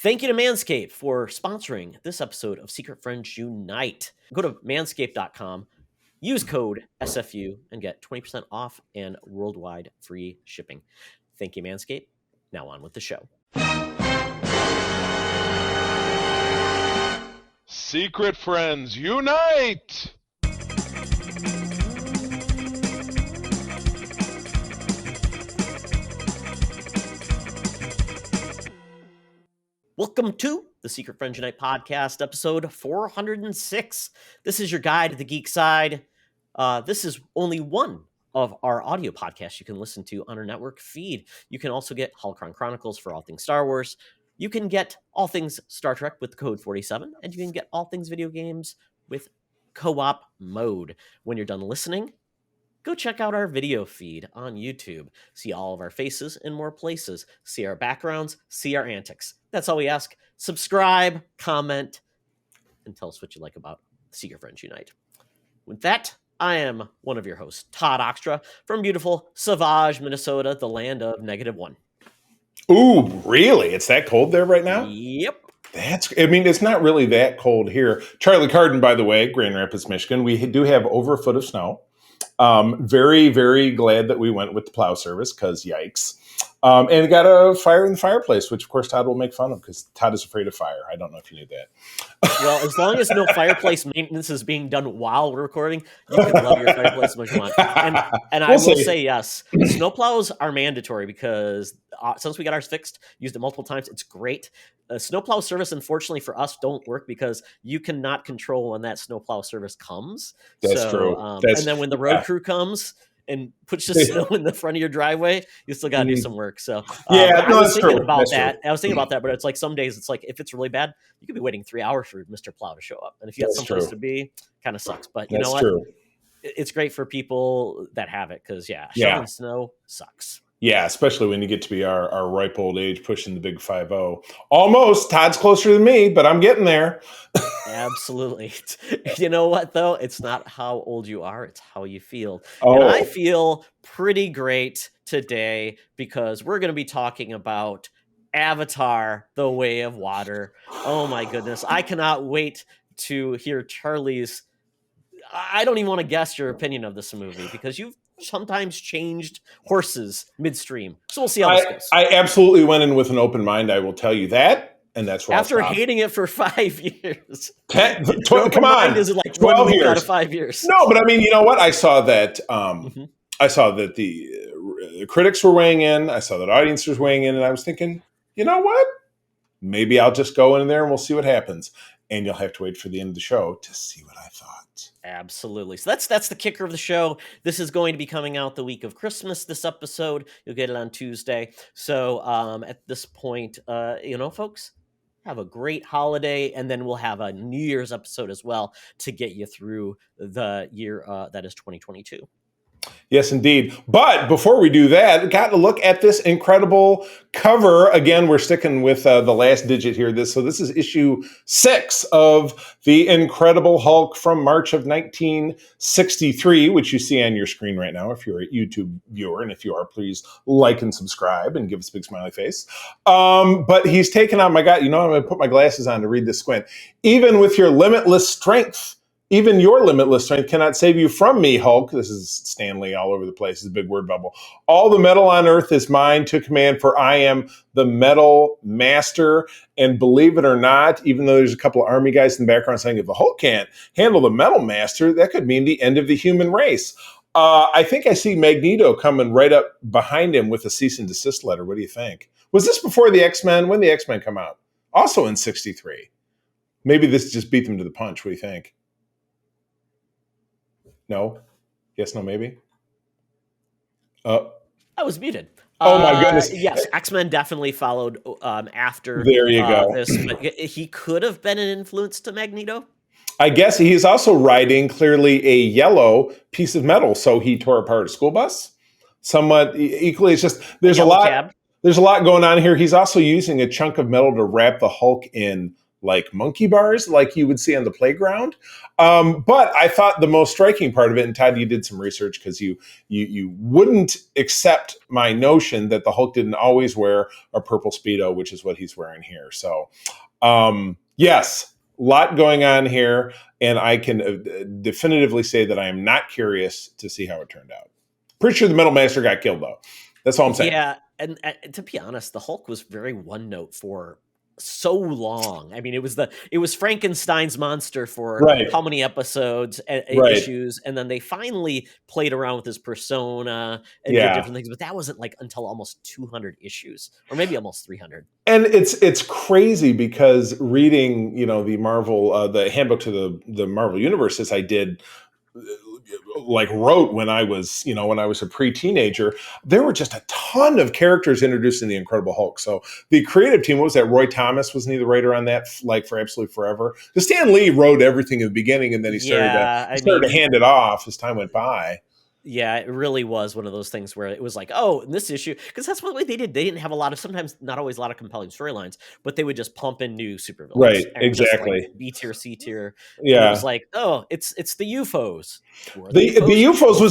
Thank you to Manscaped for sponsoring this episode of Secret Friends Unite. Go to manscaped.com, use code SFU, and get 20% off and worldwide free shipping. Thank you, Manscaped. Now on with the show. Secret Friends Unite! Welcome to the Secret Friends Unite podcast, episode 406. This is your guide to the geek side. This is only one of our audio podcasts you can listen to on our network feed. You can also get Holocron Chronicles for all things Star Wars. You can get all things Star Trek with code 47, and you can get all things video games with co-op mode. When you're done listening, go check out our video feed on YouTube. See all of our faces in more places. See our backgrounds. See our antics. That's all we ask. Subscribe, comment, and tell us what you like about Secret Friends Unite. With that, I am one of your hosts, Todd Oxtra, from beautiful Sauvage, Minnesota, the land of -1. Ooh, really? It's that cold there right now? Yep. It's not really that cold here. Charlie Carden, by the way, Grand Rapids, Michigan, we do have over a foot of snow. Very, very glad that we went with the plow service because yikes. And got a fire in the fireplace, which of course Todd will make fun of because Todd is afraid of fire. I don't know if you knew that. Well, as long as no fireplace maintenance is being done while we're recording, you can love your fireplace as much as you want. And I will say yes, snowplows are mandatory because since we got ours fixed, used it multiple times, it's great. Snowplow service, unfortunately for us, don't work because you cannot control when that snowplow service comes. That's true. And then when the road crew comes and puts the snow in the front of your driveway, you still got to do some work. So I was thinking about that, but it's like some days it's like if it's really bad, you could be waiting 3 hours for Mr. Plow to show up. And if you got someplace to be, kind of sucks. But you know what? True. It's great for people that have it because shoveling snow sucks. Yeah, especially when you get to be our ripe old age, pushing the big 5-0. Almost. Todd's closer than me, but I'm getting there. Absolutely. You know what, though? It's not how old you are. It's how you feel. And I feel pretty great today because we're going to be talking about Avatar, The Way of Water. Oh, my goodness. I cannot wait to hear Charlie's... I don't even want to guess your opinion of this movie because you've sometimes changed horses midstream. So we'll see how this goes. I absolutely went in with an open mind. I will tell you that. And that's where after hating it for 5 years. Come on. Is it like 12 years out of 5 years? No, but I mean, you know what? I saw that I saw that the critics were weighing in. I saw that audience was weighing in. And I was thinking, you know what? Maybe I'll just go in there and we'll see what happens. And you'll have to wait for the end of the show to see what I thought. Absolutely. So that's the kicker of the show. This is going to be coming out the week of Christmas, this episode. You'll get it on Tuesday. So at this point, folks, have a great holiday. And then we'll have a New Year's episode as well to get you through the year that is 2022. Yes, indeed. But before we do that, got to look at this incredible cover. Again, we're sticking with the last digit here. So this is issue 6 of The Incredible Hulk from March of 1963, which you see on your screen right now if you're a YouTube viewer. And if you are, please like and subscribe and give us a big smiley face. But he's taken on, my God, I'm going to put my glasses on to read this squint. Even with your limitless strength, even your limitless strength cannot save you from me, Hulk. This is Stanley all over the place. It's a big word bubble. All the metal on earth is mine to command, for I am the metal master. And believe it or not, even though there's a couple of army guys in the background saying if the Hulk can't handle the metal master, that could mean the end of the human race. I think I see Magneto coming right up behind him with a cease and desist letter. What do you think? Was this before the X-Men? When did the X-Men come out? Also in 63. Maybe this just beat them to the punch. What do you think? No? Yes, no, maybe? I was muted. Oh, my goodness. Yes, X-Men definitely followed after there you go. This. But he could have been an influence to Magneto. I guess he is also riding clearly a yellow piece of metal, so he tore apart a school bus. Somewhat equally, it's just there's a lot. There's a lot going on here. He's also using a chunk of metal to wrap the Hulk in like monkey bars like you would see on the playground. But I thought the most striking part of it, and Todd, you did some research because you wouldn't accept my notion that the Hulk didn't always wear a purple Speedo, which is what he's wearing here. So yes, a lot going on here, and I can definitively say that I am not curious to see how it turned out. Pretty sure the Metal Master got killed, though. That's all I'm saying. Yeah, and to be honest, the Hulk was very one note for so long. I mean, it was Frankenstein's monster for Right. how many episodes, Right. issues, and then they finally played around with his persona and did Yeah. different things. But that wasn't like until almost 200 issues, or maybe almost 300. And it's crazy because reading, the Marvel, the handbook to the Marvel universe, as I did, wrote when I was a pre-teenager, there were just a ton of characters introduced in the Incredible Hulk. So the creative team, what was that? Roy Thomas, wasn't he the writer on that, for absolutely forever? Because Stan Lee wrote everything in the beginning, and then he started to hand it off as time went by. Yeah, it really was one of those things where it was like, oh, in this issue, because that's what they did. They didn't have sometimes not always a lot of compelling storylines, but they would just pump in new supervillains. Right, and exactly. just, B tier, C tier. Yeah, and it was like, oh, it's the UFOs. The UFOs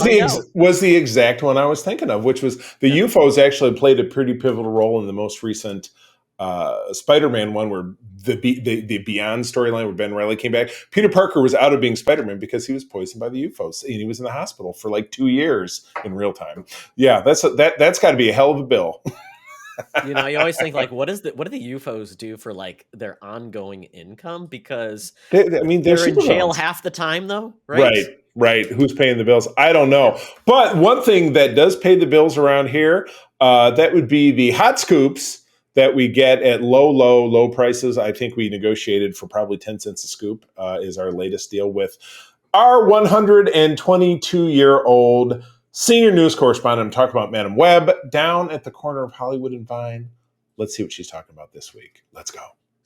was the exact one I was thinking of, which was the UFOs actually played a pretty pivotal role in the most recent Spider-Man one, where the Beyond storyline where Ben Reilly came back. Peter Parker was out of being Spider-Man because he was poisoned by the UFOs, and he was in the hospital for like 2 years in real time. Yeah, that's got to be a hell of a bill. You always think like, what do the UFOs do for like their ongoing income? Because they're in jail half the time, though, right? Right. Who's paying the bills? I don't know. But one thing that does pay the bills around here, that would be the hot scoops that we get at low prices. I think we negotiated for probably 10 cents a scoop, is our latest deal with our 122-year-old senior news correspondent. I'm talking about Madam Webb down at the corner of Hollywood and Vine. Let's see what she's talking about this week. Let's go.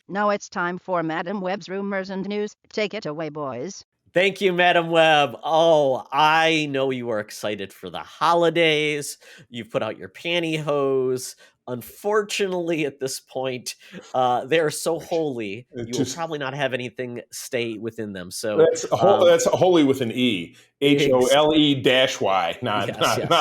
Now it's time for Madam Webb's rumors and news. Take it away, boys. Thank you, Madam Webb. Oh, I know you are excited for the holidays. You've put out your pantyhose. Unfortunately, at this point, they are so holy, you will probably not have anything stay within them. So that's holy with an E, HOLE-Y, not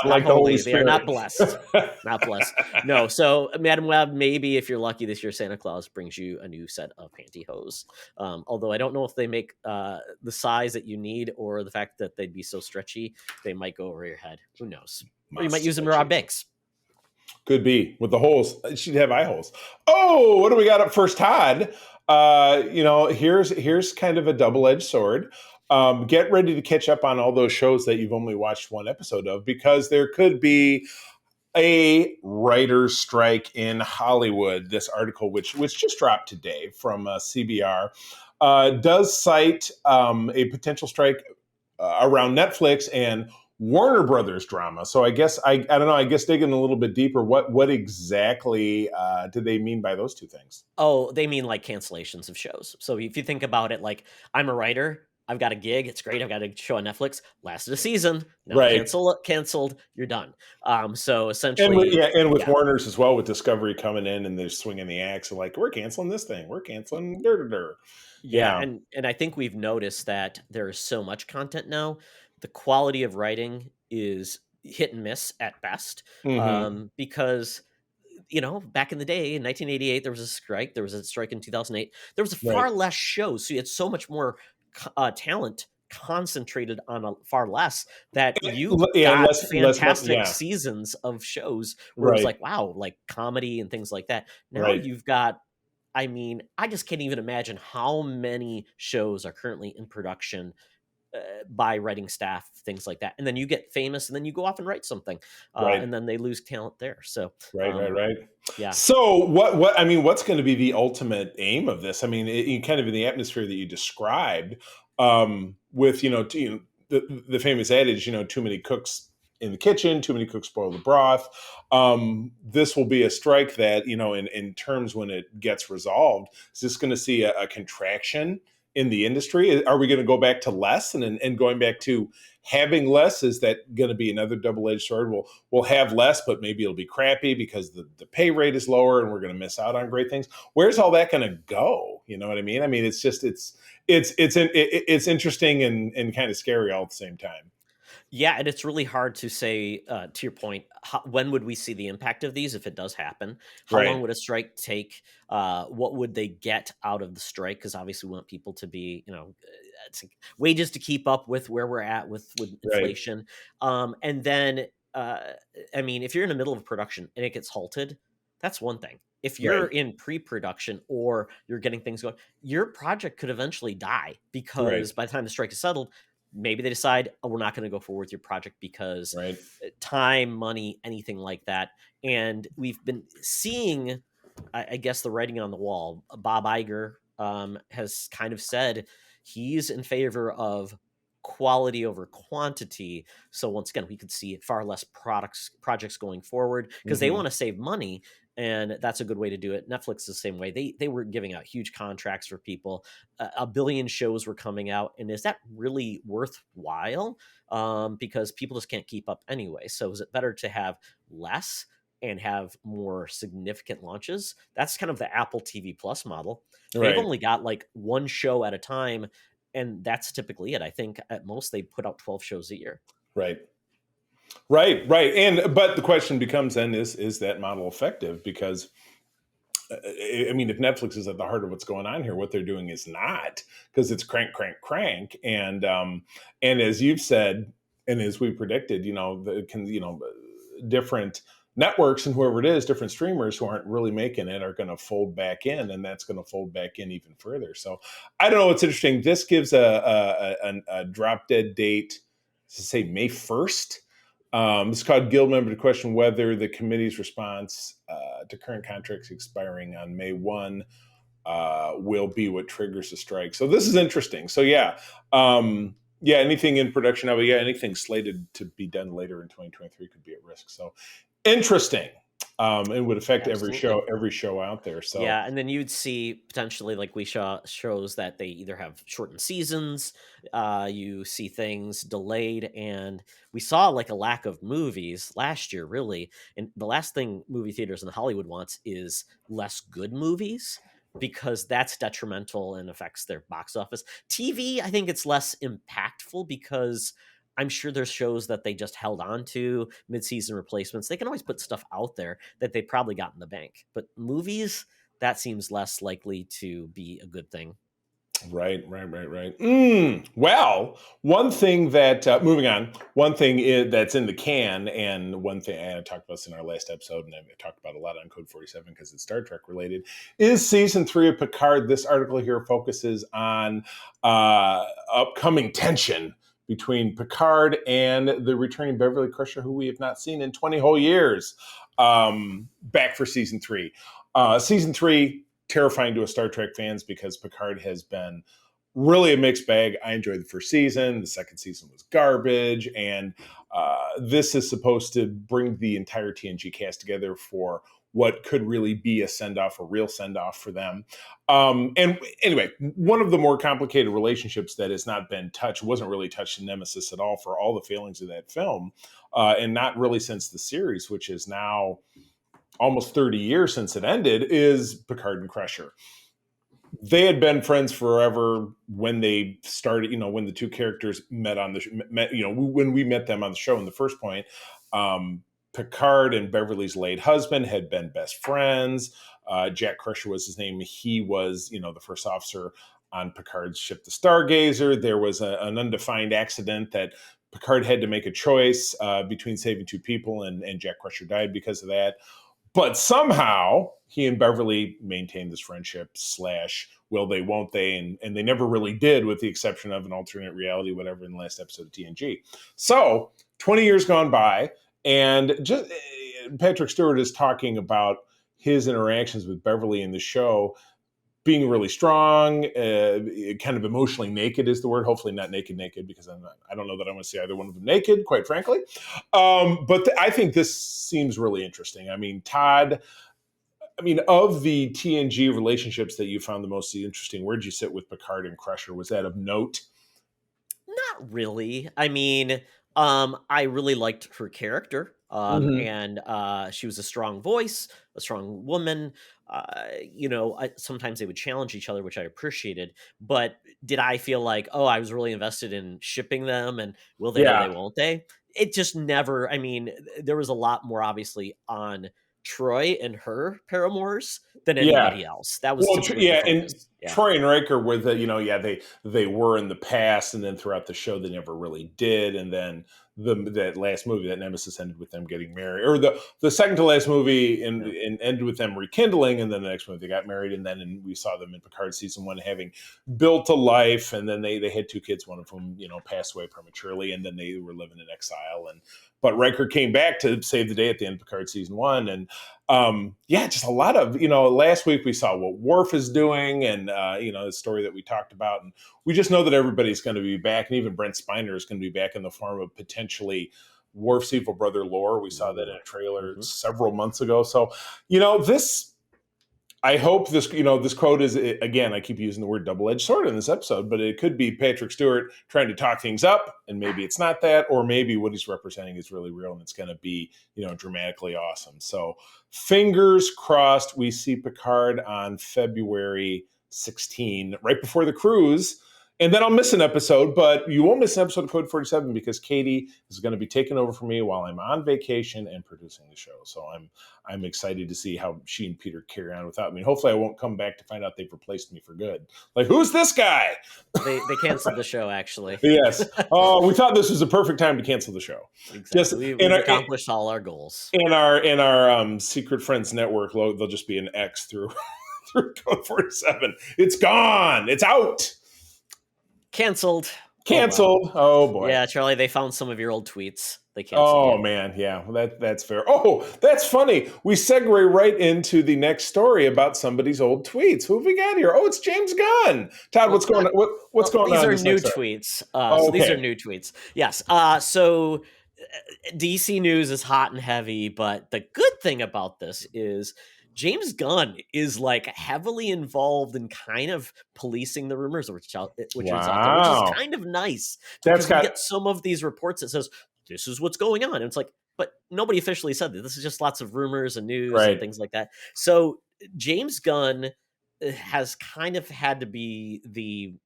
like the Holy Spirit. They are not blessed, not blessed. No. So, Madam Webb, maybe if you're lucky this year, Santa Claus brings you a new set of pantyhose. Although I don't know if they make the size that you need, or the fact that they'd be so stretchy, they might go over your head. Who knows? Or you might use them to rob banks. Could be with the holes. She'd have eye holes. Oh, what do we got up first, Todd? Here's kind of a double-edged sword. Get ready to catch up on all those shows that you've only watched one episode of, because there could be a writer's strike in Hollywood. This article, which just dropped today from CBR, does cite a potential strike around Netflix and Warner Brothers drama. So I guess I don't know. I guess digging a little bit deeper, what exactly do they mean by those two things? Oh, they mean like cancellations of shows. So if you think about it, like, I'm a writer, I've got a gig, it's great, I've got a show on Netflix, lasted a season, now canceled, you're done. So essentially, and with Warner's as well, with Discovery coming in and they're swinging the axe and like, we're canceling this thing, we're canceling. Yeah, and I think we've noticed that there is so much content now. The quality of writing is hit and miss at best, because, back in the day, in 1988, there was a strike. There was a strike in 2008. There was far less shows, so you had so much more talent concentrated on a far less, that you got fantastic seasons of shows where it was like, wow, like comedy and things like that. Now you've got, I just can't even imagine how many shows are currently in production by writing staff, things like that. And then you get famous and then you go off and write something, and then they lose talent there. So, right. Yeah. So what's going to be the ultimate aim of this? Kind of in the atmosphere that you described, with, the famous adage, too many cooks in the kitchen, too many cooks spoil the broth. This will be a strike that, in terms when it gets resolved, is this going to see a contraction in the industry? Are we going to go back to less and going back to having less? Is that going to be another double-edged sword? We'll have less, but maybe it'll be crappy because the pay rate is lower and we're going to miss out on great things. Where's all that going to go? You know what I mean? I mean, it's just it's interesting and kind of scary all at the same time. Yeah, and it's really hard to say, to your point, when would we see the impact of these if it does happen? How long Right. would a strike take? What would they get out of the strike? Because obviously we want people to be, wages to keep up with where we're at with Right. inflation. And then, uh, I mean, if you're in the middle of production and it gets halted, that's one thing. If you're Right. in pre-production or you're getting things going, your project could eventually die Right. because by the time the strike is settled, maybe they decide, oh, we're not going to go forward with your project because Right. time, money, anything like that. And we've been seeing, I guess, the writing on the wall. Bob Iger has kind of said he's in favor of quality over quantity. So once again, we could see far less projects going forward because they Hmm. want to save money, and that's a good way to do it. Netflix is the same way. They were giving out huge contracts for people. A billion shows were coming out, and is that really worthwhile? Because people just can't keep up anyway. So is it better to have less and have more significant launches? That's kind of the Apple TV Plus model. They've Right. only got like one show at a time, and that's typically it. I think at most they put out 12 shows a year. Right. Right. Right. And but the question becomes then, is that model effective? Because I mean, if Netflix is at the heart of what's going on here, what they're doing is not, because it's crank, crank, crank, and as you've said, and as we predicted, different networks and whoever it is, different streamers who aren't really making it are going to fold back in, and that's going to fold back in even further. So I don't know. What's interesting. This gives a drop dead date to say May 1st. It's called Guild Member to question whether the committee's response to current contracts expiring on May 1 will be what triggers the strike. So this is interesting. So yeah, anything in production now, but yeah, anything slated to be done later in 2023 could be at risk. So interesting. It would affect Absolutely. every show out there. So Yeah, and then you'd see potentially like we saw shows that they either have shortened seasons, you see things delayed, and we saw like a lack of movies last year, really. And the last thing movie theaters in Hollywood wants is less good movies because that's detrimental and affects their box office. TV, I think it's less impactful because I'm sure there's shows that they just held on to, mid-season replacements. They can always put stuff out there that they probably got in the bank. But movies, that seems less likely to be a good thing. right. Well, one thing that moving on, one thing that's in the can, and one thing I talked about this in our last episode, and I talked about a lot on Code 47 because it's Star Trek related, is season 3 of Picard. This article here focuses on upcoming tension between Picard and the returning Beverly Crusher, who we have not seen in 20 whole years. Back for season 3. Season 3, terrifying to us Star Trek fans because Picard has been really a mixed bag. I enjoyed the first season. The second season was garbage. And this is supposed to bring the entire TNG cast together for what could really be a send-off, a real send-off for them. And anyway, one of the more complicated relationships that has not been touched, wasn't really touched in Nemesis at all for all the failings of that film, and not really since the series, which is now almost 30 years since it ended, is Picard and Crusher. They had been friends forever when they started, when the two characters met on when we met them on the show in the first point. Picard and Beverly's late husband had been best friends. Jack Crusher was his name. He was, the first officer on Picard's ship, the Stargazer. There was an undefined accident that Picard had to make a choice between saving two people, and Jack Crusher died because of that. But somehow he and Beverly maintained this friendship / will they, won't they? And they never really did, with the exception of an alternate reality, whatever, in the last episode of TNG. So 20 years gone by, and just Patrick Stewart is talking about his interactions with Beverly in the show being really strong, kind of emotionally naked is the word. Hopefully not naked, because I don't know that I want to see either one of them naked, quite frankly. But I think this seems really interesting. I mean, Todd, of the TNG relationships that you found the most interesting, where'd you sit with Picard and Crusher? Was that of note? Not really. I mean, I really liked her character. Mhm. And she was a strong voice, a strong woman. Sometimes they would challenge each other, which I appreciated. But did I feel like, oh, I was really invested in shipping them, and will they or they Yeah. won't they? It just never. I mean, there was a lot more obviously on Troy and her paramours than Yeah. anybody else. That was Well, typically the yeah, and focus. Yeah. Troy and Riker were they were in the past, and then throughout the show they never really did, and then that last movie, that Nemesis, ended with them getting married, or the second to last movie, and, Yeah. and ended with them rekindling, and then the next movie they got married, and then we saw them in Picard season 1 having built a life, and then they had 2 kids, one of whom passed away prematurely, and then they were living in exile, but Riker came back to save the day at the end of Picard season 1, and just a lot of, last week we saw what Worf is doing, and the story that we talked about, and we just know that everybody's going to be back, and even Brent Spiner is going to be back in the form of potentially Worf's evil brother Lore. We saw that in a trailer Mhm. several months ago. So this, I hope this quote is, again, I keep using the word double-edged sword in this episode, but it could be Patrick Stewart trying to talk things up, and maybe it's not that, or maybe what he's representing is really real, and it's going to be, dramatically awesome. So fingers crossed we see Picard on February 16, right before the cruise. And then I'll miss an episode, but you won't miss an episode of Code 47 because Katie is going to be taking over for me while I'm on vacation and producing the show. So I'm excited to see how she and Peter carry on without me. Hopefully I won't come back to find out they've replaced me for good. Like, who's this guy? They canceled the show, actually. Yes. Oh, we thought this was a perfect time to cancel the show. Exactly. We've accomplished all our goals. In our Secret Friends network, they'll just be an X through Code 47. It's gone. It's out. Canceled. Canceled. Oh, boy. Yeah, Charlie, they found some of your old tweets. They canceled. Oh, man. Yeah, well, that's fair. Oh, that's funny. We segue right into the next story about somebody's old tweets. Who have we got here? Oh, it's James Gunn. Todd, what's going on? What's going on? These are new tweets. So these are new tweets. Yes. So DC news is hot and heavy, but the good thing about this is James Gunn is like heavily involved in kind of policing the rumors, which is out there, which is kind of nice, because we get some of these reports that says this is what's going on, and it's like, but nobody officially said that. This is just lots of rumors and news and things like that. So James Gunn has kind of had to be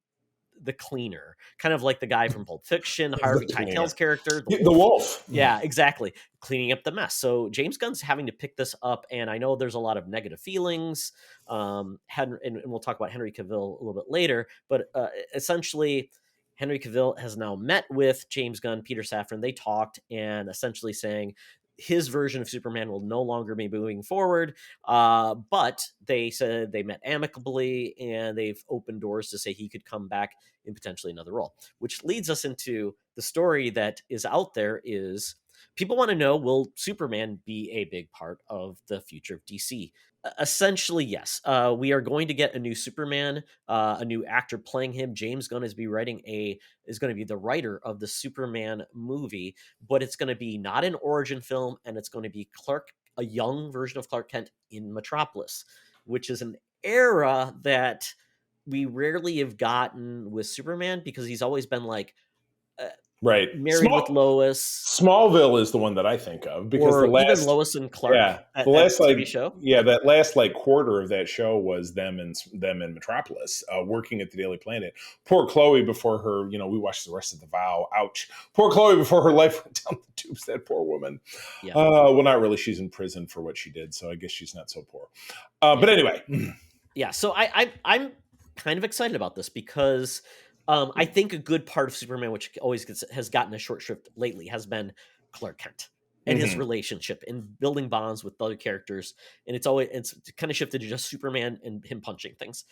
the cleaner, kind of like the guy from Pulp Fiction, Harvey Keitel's character, the wolf. Yeah, exactly. Cleaning up the mess. So James Gunn's having to pick this up, and I know there's a lot of negative feelings. And we'll talk about Henry Cavill a little bit later, but essentially, Henry Cavill has now met with James Gunn, Peter Safran. They talked, and essentially saying his version of Superman will no longer be moving forward. But they said they met amicably, and they've opened doors to say he could come back in potentially another role, which leads us into the story that is out there. Is people want to know, will Superman be a big part of the future of DC? Essentially, yes. We are going to get a new Superman, a new actor playing him. James Gunn is going to be the writer of the Superman movie, but it's going to be not an origin film, and it's going to be a young version of Clark Kent in Metropolis, which is an era that we rarely have gotten with Superman, because he's always been like married with Lois. Smallville is the one that I think of, because even Lois and Clark. The last TV show. Yeah, that last quarter of that show was them in Metropolis, working at the Daily Planet. Poor Chloe before her. We watched the rest of The Vow. Ouch. Poor Chloe before her life went down the tubes. That poor woman. Yeah. Well, not really. She's in prison for what she did, so I guess she's not so poor. But anyway. Yeah. So I'm kind of excited about this, because I think a good part of Superman, which has gotten a short shrift lately, has been Clark Kent and his relationship and building bonds with other characters. And it's kind of shifted to just Superman and him punching things.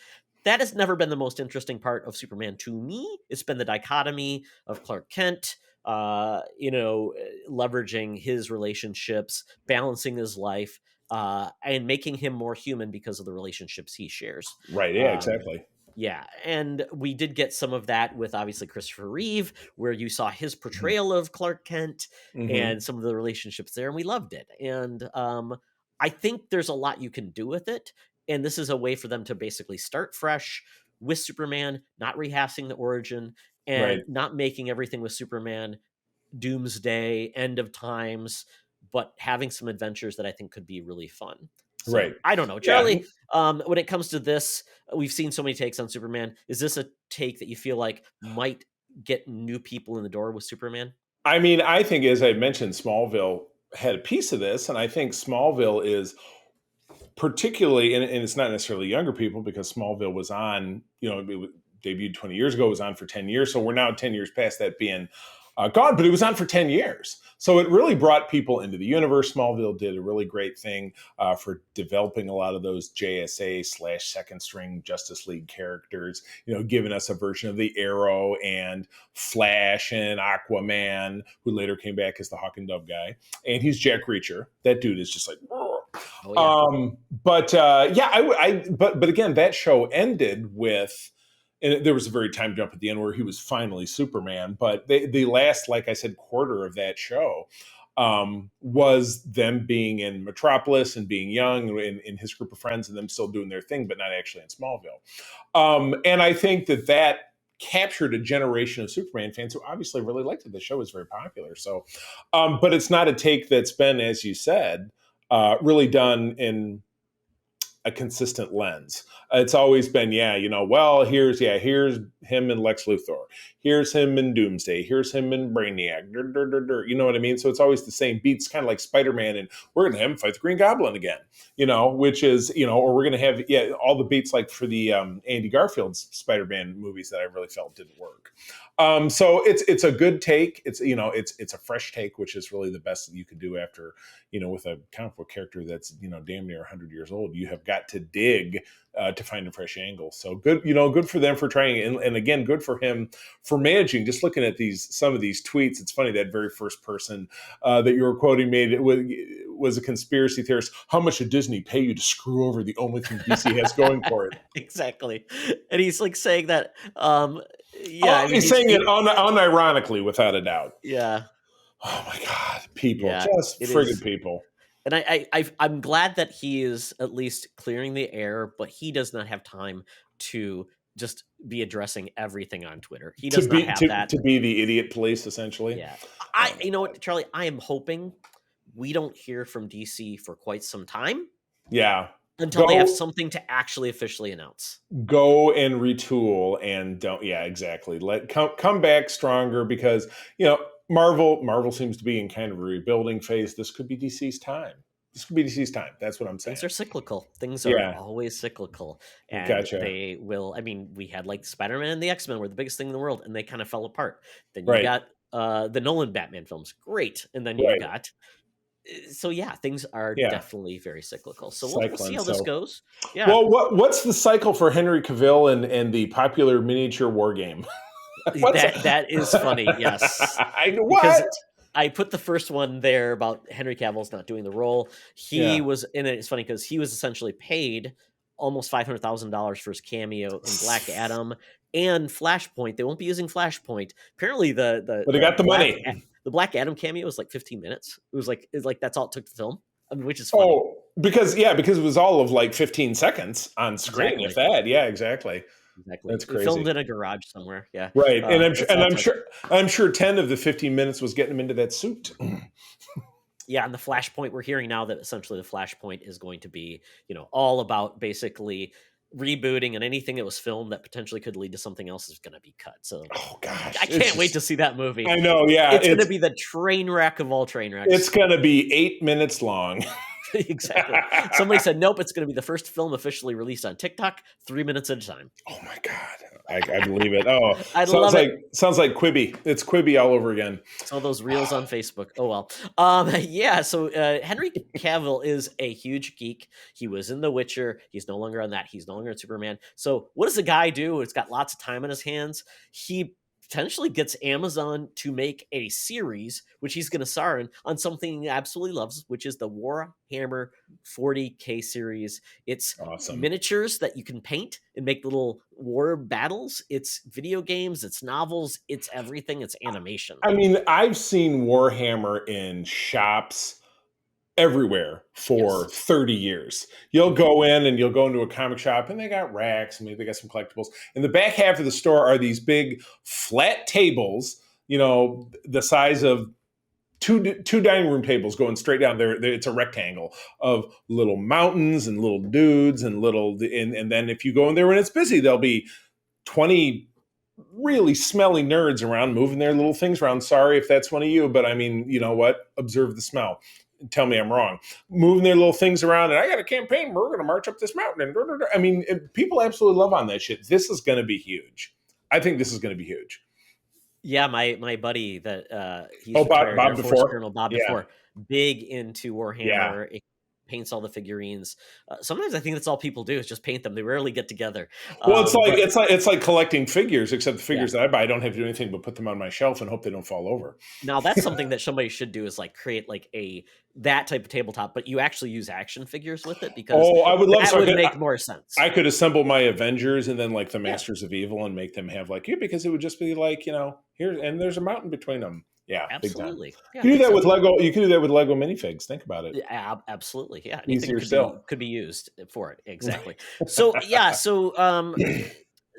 That has never been the most interesting part of Superman to me. It's been the dichotomy of Clark Kent, leveraging his relationships, balancing his life, and making him more human because of the relationships he shares. Right. Yeah, exactly. Yeah, and we did get some of that with obviously Christopher Reeve, where you saw his portrayal of Clark Kent and some of the relationships there, and we loved it. And I think there's a lot you can do with it, and this is a way for them to basically start fresh with Superman, not rehashing the origin, and not making everything with Superman doomsday, end of times, but having some adventures that I think could be really fun. So, Right. I don't know, Yeah. Charlie. When it comes to this, we've seen so many takes on Superman. Is this a take that you feel like might get new people in the door with Superman? I mean, I think, as I mentioned, Smallville had a piece of this, and I think Smallville is particularly, and it's not necessarily younger people, because Smallville was on, it was debuted 20 years ago, it was on for 10 years. So we're now 10 years past that being gone, but it was on for 10 years. So it really brought people into the universe. Smallville did a really great thing for developing a lot of those JSA / second string Justice League characters, giving us a version of the Arrow and Flash and Aquaman, who later came back as the Hawk and Dove guy. And he's Jack Reacher. That dude is just like, Oh, yeah. But again, that show ended with, and there was a very time jump at the end where he was finally Superman. But the last, like I said, quarter of that show was them being in Metropolis and being young in his group of friends, and them still doing their thing, but not actually in Smallville. And I think that captured a generation of Superman fans who obviously really liked it. The show was very popular. So, but it's not a take that's been, as you said, really done in a consistent lens. It's always been, here's him and Lex Luthor. Here's him in Doomsday. Here's him in Brainiac. You know what I mean? So it's always the same beats, kind of like Spider-Man, and we're going to have him fight the Green Goblin again, which is, or we're going to have, all the beats like for the Andy Garfield's Spider-Man movies that I really felt didn't work. So it's a good take. It's a fresh take, which is really the best that you could do after, with a comic book character that's, damn near 100 years old. You have got to dig to find a fresh angle. So good, good for them for trying. And again, good for him for managing. Just looking at some of these tweets, it's funny, that very first person that you were quoting made it was a conspiracy theorist. How much did Disney pay you to screw over the only thing DC has going for it? Exactly. And he's like saying that, he's saying it unironically, without a doubt. Yeah. Oh my God, people, Yeah, just friggin' people. And I'm glad that he is at least clearing the air, but he does not have time to just be addressing everything on Twitter. He does not have that. To be the idiot police, essentially. Yeah. You know what, Charlie, I am hoping we don't hear from DC for quite some time. Yeah. Until they have something to actually officially announce. Go and retool and don't. Yeah, exactly. Come back stronger, because, Marvel seems to be in kind of a rebuilding phase. This could be DC's time. That's what I'm saying. Things are cyclical. Things are always cyclical. And Gotcha. They will, we had like Spider-Man and the X-Men were the biggest thing in the world, and they kind of fell apart. Then you got the Nolan Batman films. Great. And then you got... So things are definitely very cyclical. So we'll see how this goes. Yeah. Well, what's the cycle for Henry Cavill and the popular miniature war game? that is funny. Yes. What? I put the first one there about Henry Cavill's not doing the role. He was in it. It's funny because he was essentially paid almost $500,000 for his cameo in Black Adam and Flashpoint. They won't be using Flashpoint. Apparently, but they got the money. The Black Adam cameo was like 15 minutes. It's like that's all it took to film. Which is funny. Oh, because it was all of like 15 seconds on screen, if that. Yeah, exactly. That's crazy. Filmed in a garage somewhere. Yeah. Right. I'm sure 10 of the 15 minutes was getting him into that suit. Yeah, and the Flashpoint, we're hearing now that essentially the Flashpoint is going to be, all about basically rebooting, and anything that was filmed that potentially could lead to something else is going to be cut. So, oh gosh, I can't wait to see that movie. I know, yeah, it's going to be the train wreck of all train wrecks. It's going to be 8 minutes long. Exactly. Somebody said, nope, it's going to be the first film officially released on TikTok, 3 minutes at a time. Oh my God. I believe it. Oh, sounds like Quibi. It's Quibi all over again. All those reels on Facebook. Oh, well. So Henry Cavill is a huge geek. He was in The Witcher. He's no longer on that. He's no longer in Superman. So what does the guy do? It's got lots of time on his hands. He potentially gets Amazon to make a series, which he's going to star in, on something he absolutely loves, which is the Warhammer 40K series. It's awesome. Miniatures that you can paint and make little war battles. It's video games. It's novels. It's everything. It's animation. I've seen Warhammer in shops everywhere for 30 years. You'll go in and you'll go into a comic shop and they got racks, maybe they got some collectibles. In the back half of the store are these big flat tables, the size of two dining room tables going straight down there. It's a rectangle of little mountains and little dudes and then if you go in there when it's busy, there'll be 20 really smelly nerds around moving their little things around. Sorry if that's one of you, but I mean, you know what? Observe the smell. Tell me I'm wrong. Moving their little things around, and I got a campaign. We're going to march up this mountain. And I mean, people absolutely love on that shit. This is going to be huge. I think this is going to be huge. Yeah, my buddy that he's Bob retired Air Force before. Colonel Bob Yeah. before, big into Warhammer. It paints all the figurines. Sometimes I think that's all people do is just paint them. They rarely get together. Well, it's like collecting figures, except the figures that I buy, I don't have to do anything but put them on my shelf and hope they don't fall over. Now that's something that somebody should do is like create like that type of tabletop, but you actually use action figures with it because I would love that would make more sense. I could assemble my Avengers and then like the Masters of Evil and make them have like because it would just be like, here and there's a mountain between them. Yeah, absolutely. You can do that with Lego. You can do that with Lego minifigs. Think about it. Yeah, absolutely. Yeah, Easier still could be used for it. Exactly. So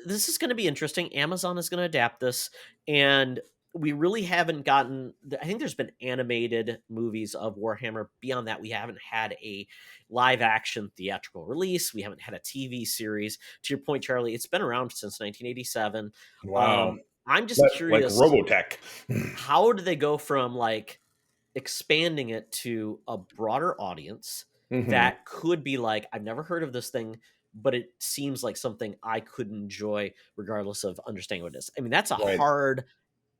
this is going to be interesting. Amazon is going to adapt this, and we really haven't gotten. I think there's been animated movies of Warhammer. Beyond that, we haven't had a live action theatrical release. We haven't had a TV series. To your point, Charlie, it's been around since 1987. Wow. I'm just curious, like Robotech. How do they go from like expanding it to a broader audience that could be like, I've never heard of this thing, but it seems like something I could enjoy regardless of understanding what it is. I mean, that's a hard,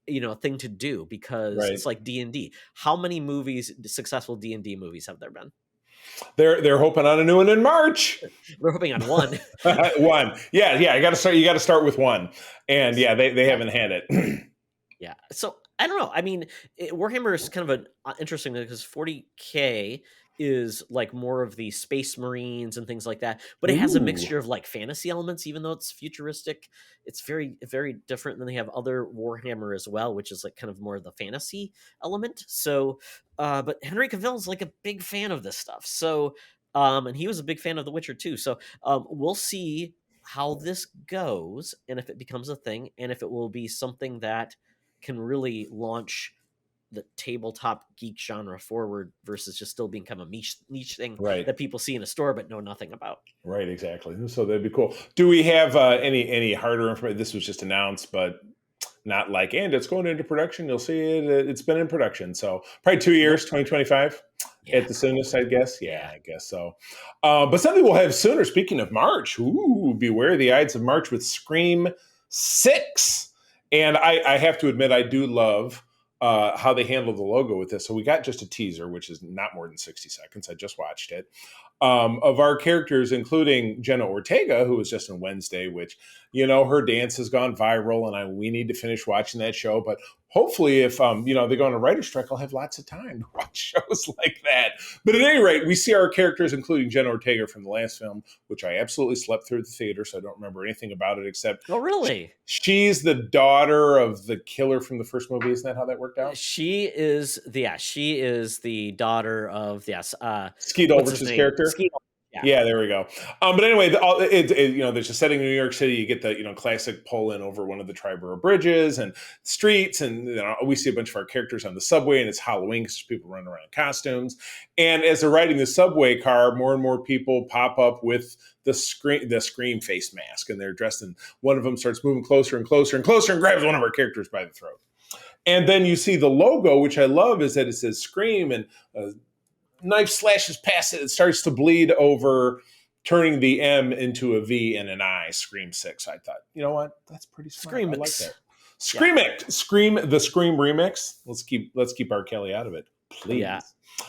thing to do because it's like D&D. How many successful D&D movies have there been? They're hoping on a new one in March. We're hoping on one. One. Yeah. You got to start with one. And they haven't had it. Yeah. So I don't know. I mean, Warhammer is kind of an interesting because 40K is like more of the Space Marines and things like that, but it has a mixture of like fantasy elements, even though it's futuristic. It's very, very different. Than they have other Warhammer as well, which is like kind of more of the fantasy element. So, but Henry Cavill is like a big fan of this stuff. So, and he was a big fan of The Witcher too. So, we'll see how this goes and if it becomes a thing and if it will be something that can really launch the tabletop geek genre forward versus just still being kind of a niche thing that people see in a store but know nothing about. Right, exactly. So that'd be cool. Do we have any harder information? This was just announced, but not like, and it's going into production. You'll see it. It's been in production. So probably 2 years, 2025 at the soonest, I guess. Yeah, I guess so. But something we'll have sooner. Speaking of March, beware the Ides of March with Scream 6. And I have to admit, I do love how they handle the logo with this. So we got just a teaser, which is not more than 60 seconds. I just watched it. Of our characters, including Jenna Ortega, who was just on Wednesday, which, her dance has gone viral, and we need to finish watching that show. But hopefully, if, they go on a writer's strike, I'll have lots of time to watch shows like that. But at any rate, we see our characters, including Jenna Ortega from the last film, which I absolutely slept through at the theater, so I don't remember anything about it except... Oh, really? She's the daughter of the killer from the first movie. Isn't that how that worked out? She is the daughter of, Skeet Ulrich's character. Yeah, there we go. But anyway, there's a setting in New York City. You get the classic pull in over one of the Triborough bridges and streets, and we see a bunch of our characters on the subway, and it's Halloween because people running around in costumes. And as they're riding the subway car, more and more people pop up with the Scream face mask, and they're dressed in. One of them starts moving closer and closer and closer and grabs one of our characters by the throat. And then you see the logo, which I love, is that it says Scream and. Knife slashes past it. It starts to bleed over, turning the M into a V and an I. Scream 6. I thought, you know what? That's pretty smart. Scream I like that. The Scream remix. Let's keep R. Kelly out of it, please. Yeah.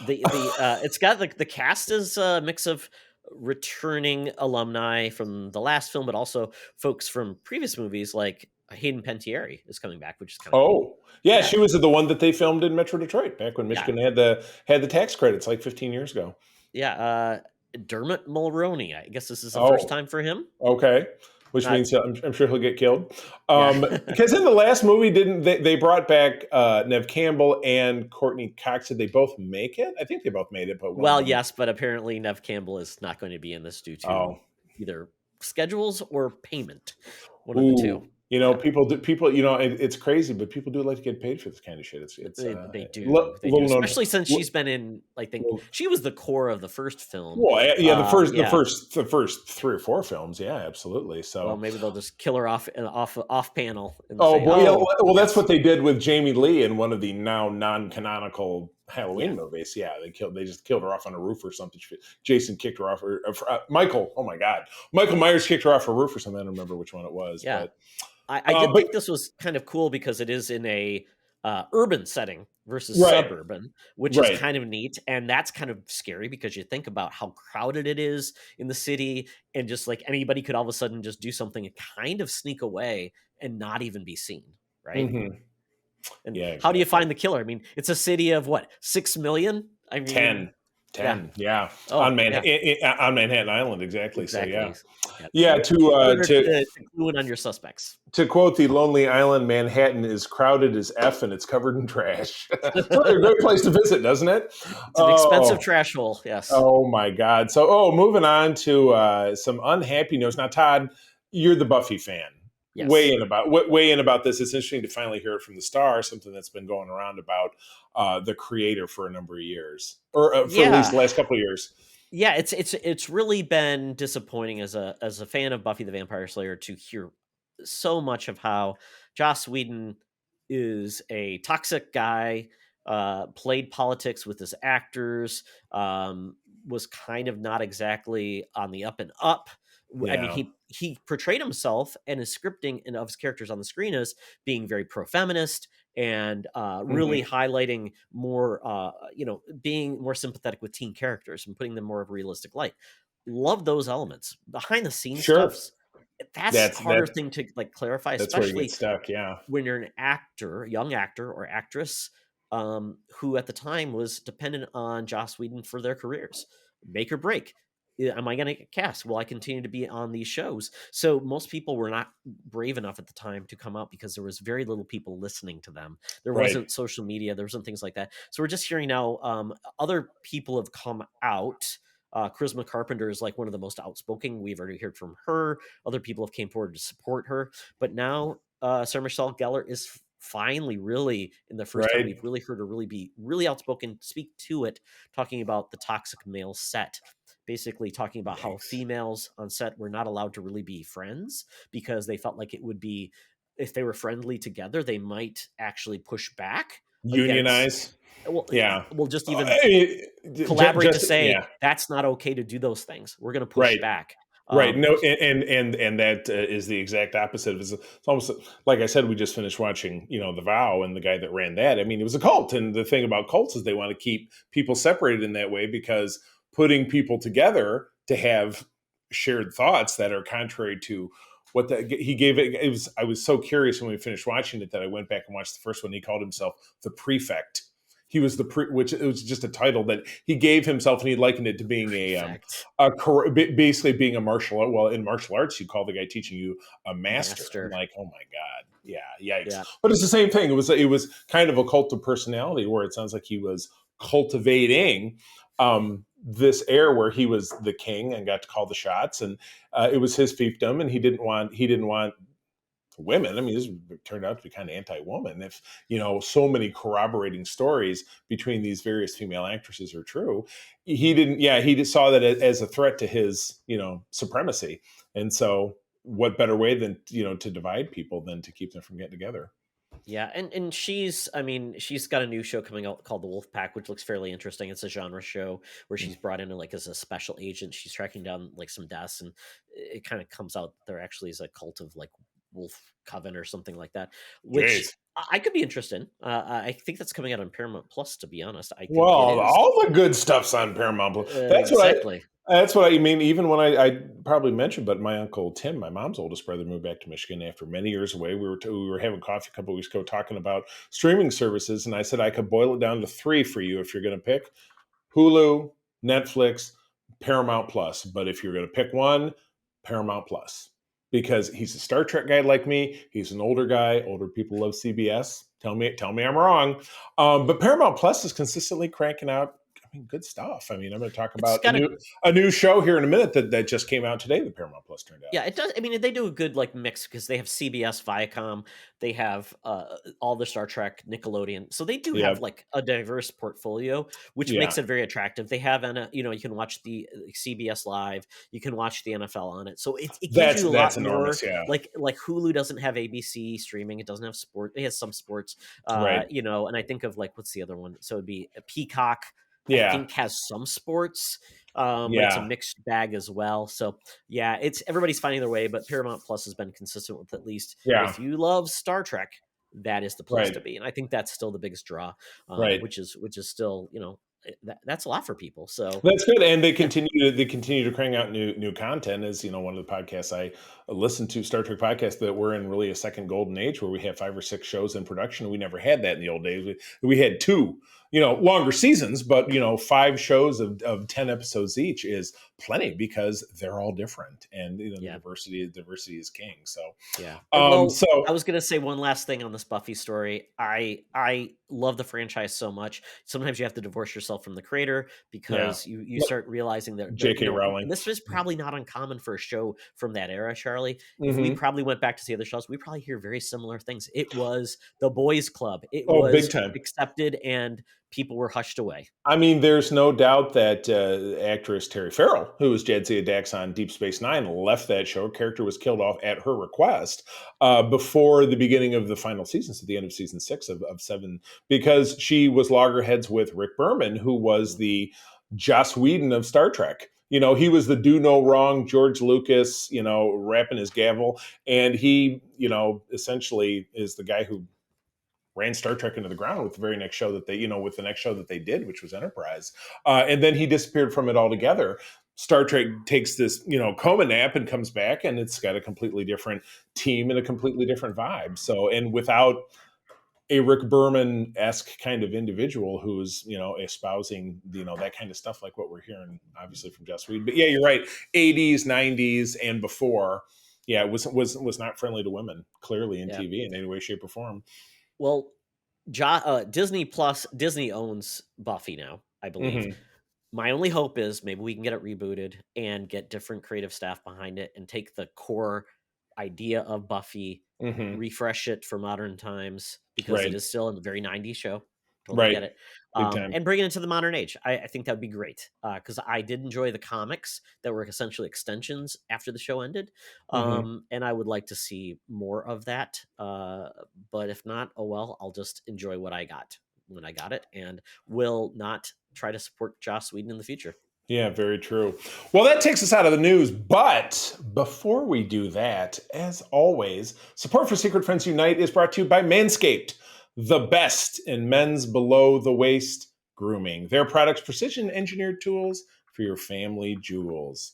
It's got the cast is a mix of returning alumni from the last film, but also folks from previous movies like Hayden Panettiere is coming back, which is kind of cool. Yeah, she was the one that they filmed in Metro Detroit back when Michigan had the tax credits like 15 years ago. Yeah, Dermot Mulroney. I guess this is the first time for him. Okay, which means I'm sure he'll get killed. Because in the last movie, didn't they brought back Nev Campbell and Courtney Cox? Did they both make it? I think they both made it, but yes, but apparently Nev Campbell is not going to be in this due to either schedules or payment. One of the two. You know, Yeah. people, it's crazy, but people do like to get paid for this kind of shit. It's They they do, little known. especially since she's been in, I think Well, she was the core of the first film. yeah, Yeah. the first 3 or 4 films, yeah, absolutely. Well, So, maybe they'll just kill her off panel and oh say, boy, yeah, "Oh, well, that's yes, what they did with Jamie Lee in one of the now non-canonical yeah, Halloween movies. Yeah, they just killed her off on a roof or something. Jason kicked her off, Michael. Oh my God, Michael Myers kicked her off a roof or something. I don't remember which one it was, yeah." but I did but think this was kind of cool because it is in a urban setting versus right, suburban, which is right. kind of neat, and that's kind of scary because you think about how crowded it is in the city, and just like anybody could all of a sudden just do something and kind of sneak away and not even be seen, right? Hmm. And Yeah, how do you exactly. find the killer? I mean, it's a city of what, 6 million? I mean, 10, yeah. 10, yeah, Oh, yeah. On Manhattan Island, exactly. So yeah, Exactly. Yeah. yeah. Harder to glue in on your suspects. To quote the Lonely Island, Manhattan is crowded as F and it's covered in trash. It's a great place to visit, doesn't it? It's an expensive Oh, trash hole. Yes. oh my God. So, moving on to some unhappy news. Now, Todd, you're the Buffy fan. Yes. Weigh in about this. It's interesting to finally hear it from the star, something that's been going around about the creator for a number of years, or for at least Yeah. the last couple of years. Yeah, it's really been disappointing as a fan of Buffy the Vampire Slayer to hear so much of how Joss Whedon is a toxic guy, played politics with his actors, was kind of not exactly on the up and up. I mean, Yeah. he portrayed himself and his scripting and of his characters on the screen as being very pro-feminist and really Hmm. highlighting more, being more sympathetic with teen characters and putting them more of a realistic light. Love those elements. Behind the scenes Sure. stuffs, that's That's harder that. thing to like clarify, That's where you get especially stuck. Yeah. when you're an actor, a young actor or actress, who at the time was dependent on Joss Whedon for their careers. Make or break. Am I going to get cast? Will I continue to be on these shows? So most people were not brave enough at the time to come out because there was very little people listening to them. There Right. wasn't social media. There wasn't things like that. So we're just hearing now. Other people have come out. Charisma Carpenter is like one of the most outspoken. We've already heard from her. Other people have came forward to support her. But now Sarah Michelle Gellar is finally really in the first time Right. we've really heard her really be really outspoken, speak to it, talking about the toxic male set, basically talking about how Yikes. females on set were not allowed to really be friends because they felt like it would be, if they were friendly together, they might actually push back against, Unionize. well, Yeah. just even collaborate to Just say yeah. that's not okay to do those things. We're going to push Right. back. Right. No, and that is the exact opposite of it's almost like I said. We just finished watching, The Vow, and the guy that ran that. I mean, it was a cult, and the thing about cults is they want to keep people separated in that way because putting people together to have shared thoughts that are contrary to what he gave it. It was. I was so curious when we finished watching it that I went back and watched the first one. He called himself the prefect. He was which it was just a title that he gave himself, and he likened it to being Perfect. basically being a martial art. Well, in martial arts, you call the guy teaching you a master. I'm like, oh my God, yeah, yikes! Yeah. But it's the same thing. It was kind of a cult of personality, where it sounds like he was cultivating this air where he was the king and got to call the shots, and it was his fiefdom, and he didn't want women. I mean, this turned out to be kind of anti-woman. If so many corroborating stories between these various female actresses are true, he didn't. Yeah, he just saw that as a threat to his, supremacy. And so, what better way than to divide people than to keep them from getting together? Yeah, and she's got a new show coming out called The Wolf Pack, which looks fairly interesting. It's a genre show where she's brought in like as a special agent. She's tracking down like some deaths, and it kind of comes out there actually is a cult of like wolf coven or something like that, which Jeez. I could be interested in. I think that's coming out on Paramount Plus, to be honest. I think it Well, is. all the good stuff's on Paramount Plus. Exactly. That's what I mean. Even when I probably mentioned, but my uncle Tim, my mom's oldest brother, moved back to Michigan after many years away. We were having coffee a couple of weeks ago talking about streaming services, and I said I could boil it down to 3 for you if you're going to pick: Hulu, Netflix, Paramount Plus. But if you're going to pick one, Paramount Plus, because he's a Star Trek guy like me. He's an older guy. Older people love CBS. Tell me I'm wrong. But Paramount Plus is consistently cranking out mean, good stuff. I mean, I'm going to talk It's about got a new show here in a minute that just came out today. The Paramount Plus turned out. Yeah, it does. I mean, they do a good like mix because they have CBS, Viacom, they have all the Star Trek, Nickelodeon, so they do have Yep. like a diverse portfolio, which Yeah. makes it very attractive. They have you can watch the CBS Live, you can watch the NFL on it, so it gives you a That's lot more. enormous. Yeah. Like Hulu doesn't have ABC streaming, it doesn't have sport, it has some sports, Right. and I think of like what's the other one? So it'd be a Peacock. I Yeah. think has some sports, but it's a Yeah. mixed bag as well. So yeah, it's everybody's finding their way, but Paramount Plus has been consistent with at least Yeah. if you love Star Trek, that is the place Right. to be, and I think that's still the biggest draw, Right. which is still that's a lot for people. So That's good, and they continue to crank out new content. As you know, one of the podcasts I listen to, Star Trek podcast, that we're in really a second golden age where we have 5 or 6 shows in production. We never had that in the old days. We had 2, longer seasons, but 5 shows of 10 episodes each is plenty because they're all different, and Yeah. diversity is king. So yeah. so I was gonna say one last thing on this Buffy story. I love the franchise so much. Sometimes you have to divorce yourself from the creator because you start realizing that J.K. Rowling. and this is probably not uncommon for a show from that era, Charlie. If Mm-hmm. we probably went back to the other shows, we probably hear very similar things. It was the boys' club. It Oh, big was time. accepted, and people were hushed away. I mean, there's no doubt that actress Terry Farrell, who was Jadzia Dax on Deep Space Nine, left that show. Her character was killed off at her request before the beginning of the final seasons, at the end of season 6 of 7, because she was loggerheads with Rick Berman, who was the Joss Whedon of Star Trek. He was the do no wrong George Lucas, rapping his gavel. And he, essentially is the guy who ran Star Trek into the ground with the very next show that with the next show that they did, which was Enterprise. And then he disappeared from it altogether. Star Trek takes this, coma nap and comes back, and it's got a completely different team and a completely different vibe. So, and without a Rick Berman-esque kind of individual who's, espousing, that kind of stuff, like what we're hearing, obviously, from Joss Whedon. But yeah, you're right. 80s, 90s, and before, it was not friendly to women, clearly, in TV in any way, shape, or form. Well, Disney owns Buffy now, I believe. Mm-hmm. My only hope is maybe we can get it rebooted and get different creative staff behind it and take the core idea of Buffy, refresh it for modern times, because it is still a very 90s show. Totally get it. And bring it into the modern age. I think that would be great, because I did enjoy the comics that were essentially extensions after the show ended. And I would like to see more of that. But if not, oh well, I'll just enjoy what I got when I got it, and will not try to support Joss Whedon in the future. Yeah, very true. Well, that takes us out of the news. But before we do that, as always, support for Secret Friends Unite is brought to you by Manscaped, the best in men's below-the-waist grooming. Their products, precision-engineered tools for your family jewels.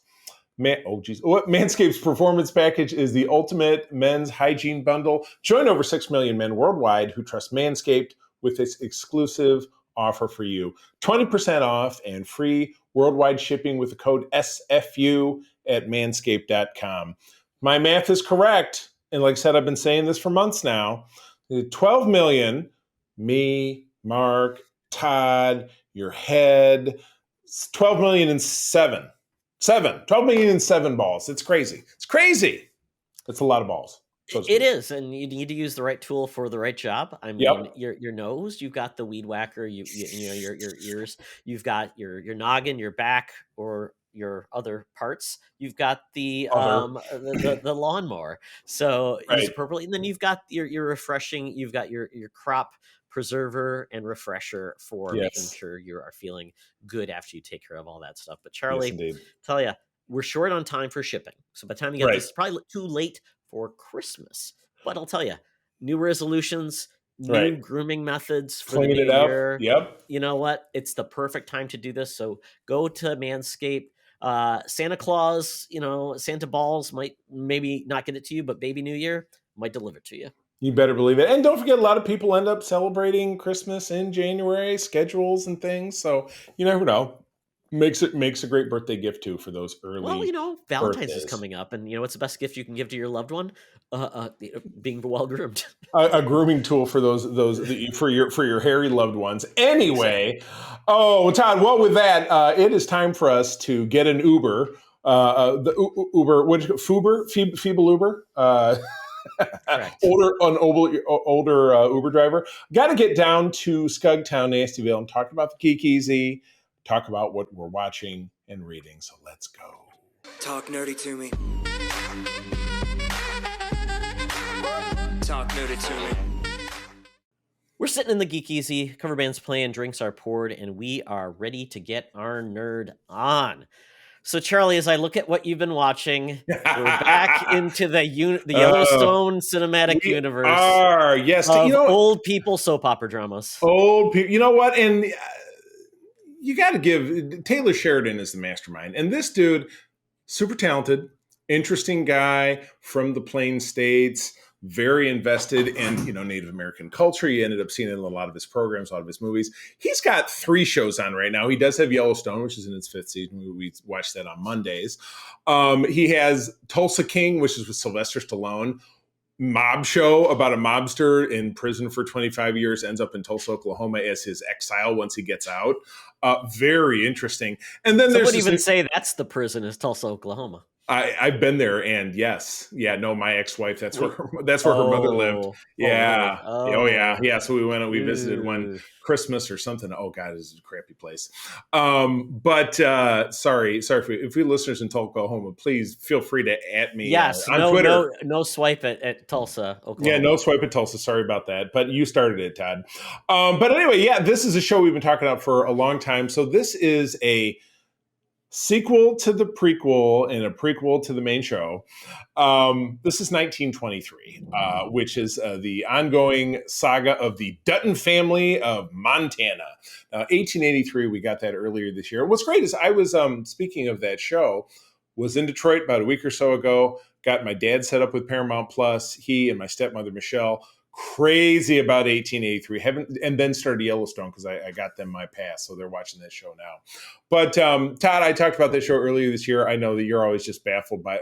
Manscaped's Performance Package is the ultimate men's hygiene bundle. Join over 6 million men worldwide who trust Manscaped with its exclusive offer for you. 20% off and free worldwide shipping with the code SFU at manscaped.com. My math is correct. And like I said, I've been saying this for months now. 12 million, me, Mark, Todd, your head, 12 million and 7. 12 million and 7 balls. It's crazy. It's crazy. It's a lot of balls. It is, and you need to use the right tool for the right job. I mean, your nose, you've got the weed whacker, your ears, you've got your noggin, your back, or your other parts. You've got the lawnmower. So use appropriately, and then you've got your refreshing. You've got your crop preserver and refresher for making sure you are feeling good after you take care of all that stuff. But Charlie, tell you, we're short on time for shipping. So by the time you get this, it's probably too late for Christmas. But I'll tell you, new resolutions, new grooming methods for the new year. Yep. You know what? It's the perfect time to do this. So go to Manscaped. Santa Claus, Santa Balls might maybe not get it to you, but Baby New Year might deliver it to you. You better believe it. And don't forget, a lot of people end up celebrating Christmas in January, schedules and things. So you never know. Makes a great birthday gift too for those Well, early Valentine's is birthdays. coming up, and what's the best gift you can give to your loved one? Being well groomed. A grooming tool for for your hairy loved ones. Anyway, oh Todd, well with that, it is time for us to get an Uber. Uber, what is it, Feeble Uber? Correct. older Uber driver. Got to get down to Scugtown, Nastyville, and talk about the Geek Easy, talk about what we're watching and reading. So let's go. Talk nerdy to me. Talk nerdy to me. We're sitting in the Geek Easy, cover band's playing, drinks are poured, and we are ready to get our nerd on. So, Charlie, as I look at what you've been watching, we're back into the Yellowstone cinematic universe. Yes, of old people soap opera dramas. Old people, you know what? And you got to give Taylor Sheridan is the mastermind, and this dude, super talented, interesting guy from the Plain States. Very invested in Native American culture. You ended up seeing it in a lot of his programs, a lot of his movies. He's got 3 shows on right now. He does have Yellowstone, which is in its 5th season. We watched that on Mondays. He has Tulsa King, which is with Sylvester Stallone. Mob show about a mobster in prison for 25 years, ends up in Tulsa, Oklahoma as his exile once he gets out. Very interesting. And then Some would even say that's the prison is Tulsa, Oklahoma. I've been there, and my ex-wife, that's where her mother lived. Yeah. Yeah. So we went and we visited one Christmas or something. Oh God, this is a crappy place. Sorry if you listeners in Tulsa, Oklahoma, please feel free to @me. Yes, on Twitter. No swipe at Tulsa, Oklahoma. Yeah, no swipe at Tulsa. Sorry about that, but you started it, Todd. But anyway, this is a show we've been talking about for a long time. So this is a sequel to the prequel and a prequel to the main show. This is 1923, which is the ongoing saga of the Dutton family of Montana. 1883, we got that earlier this year. What's great is I was, speaking of that show, was in Detroit about a week or so ago, got my dad set up with Paramount Plus, he and my stepmother, Michelle, crazy about 1883, and then started Yellowstone because I got them my pass, so they're watching that show now. But Todd, I talked about that show earlier this year. I know that you're always just baffled by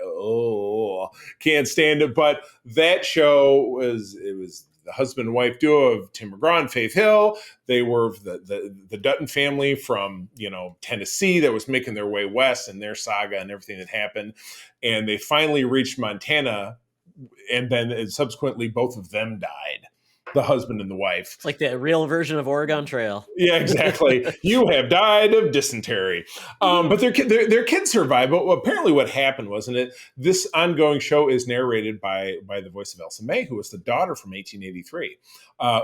can't stand it, but that show was the husband and wife duo of Tim McGraw and Faith Hill. They were the Dutton family from Tennessee that was making their way west and their saga and everything that happened, and they finally reached Montana. And then subsequently, both of them died, the husband and the wife. It's like the real version of Oregon Trail. Yeah, exactly. You have died of dysentery. But their kids survived. But apparently what happened, wasn't it? This ongoing show is narrated by the voice of Elsa May, who was the daughter from 1883,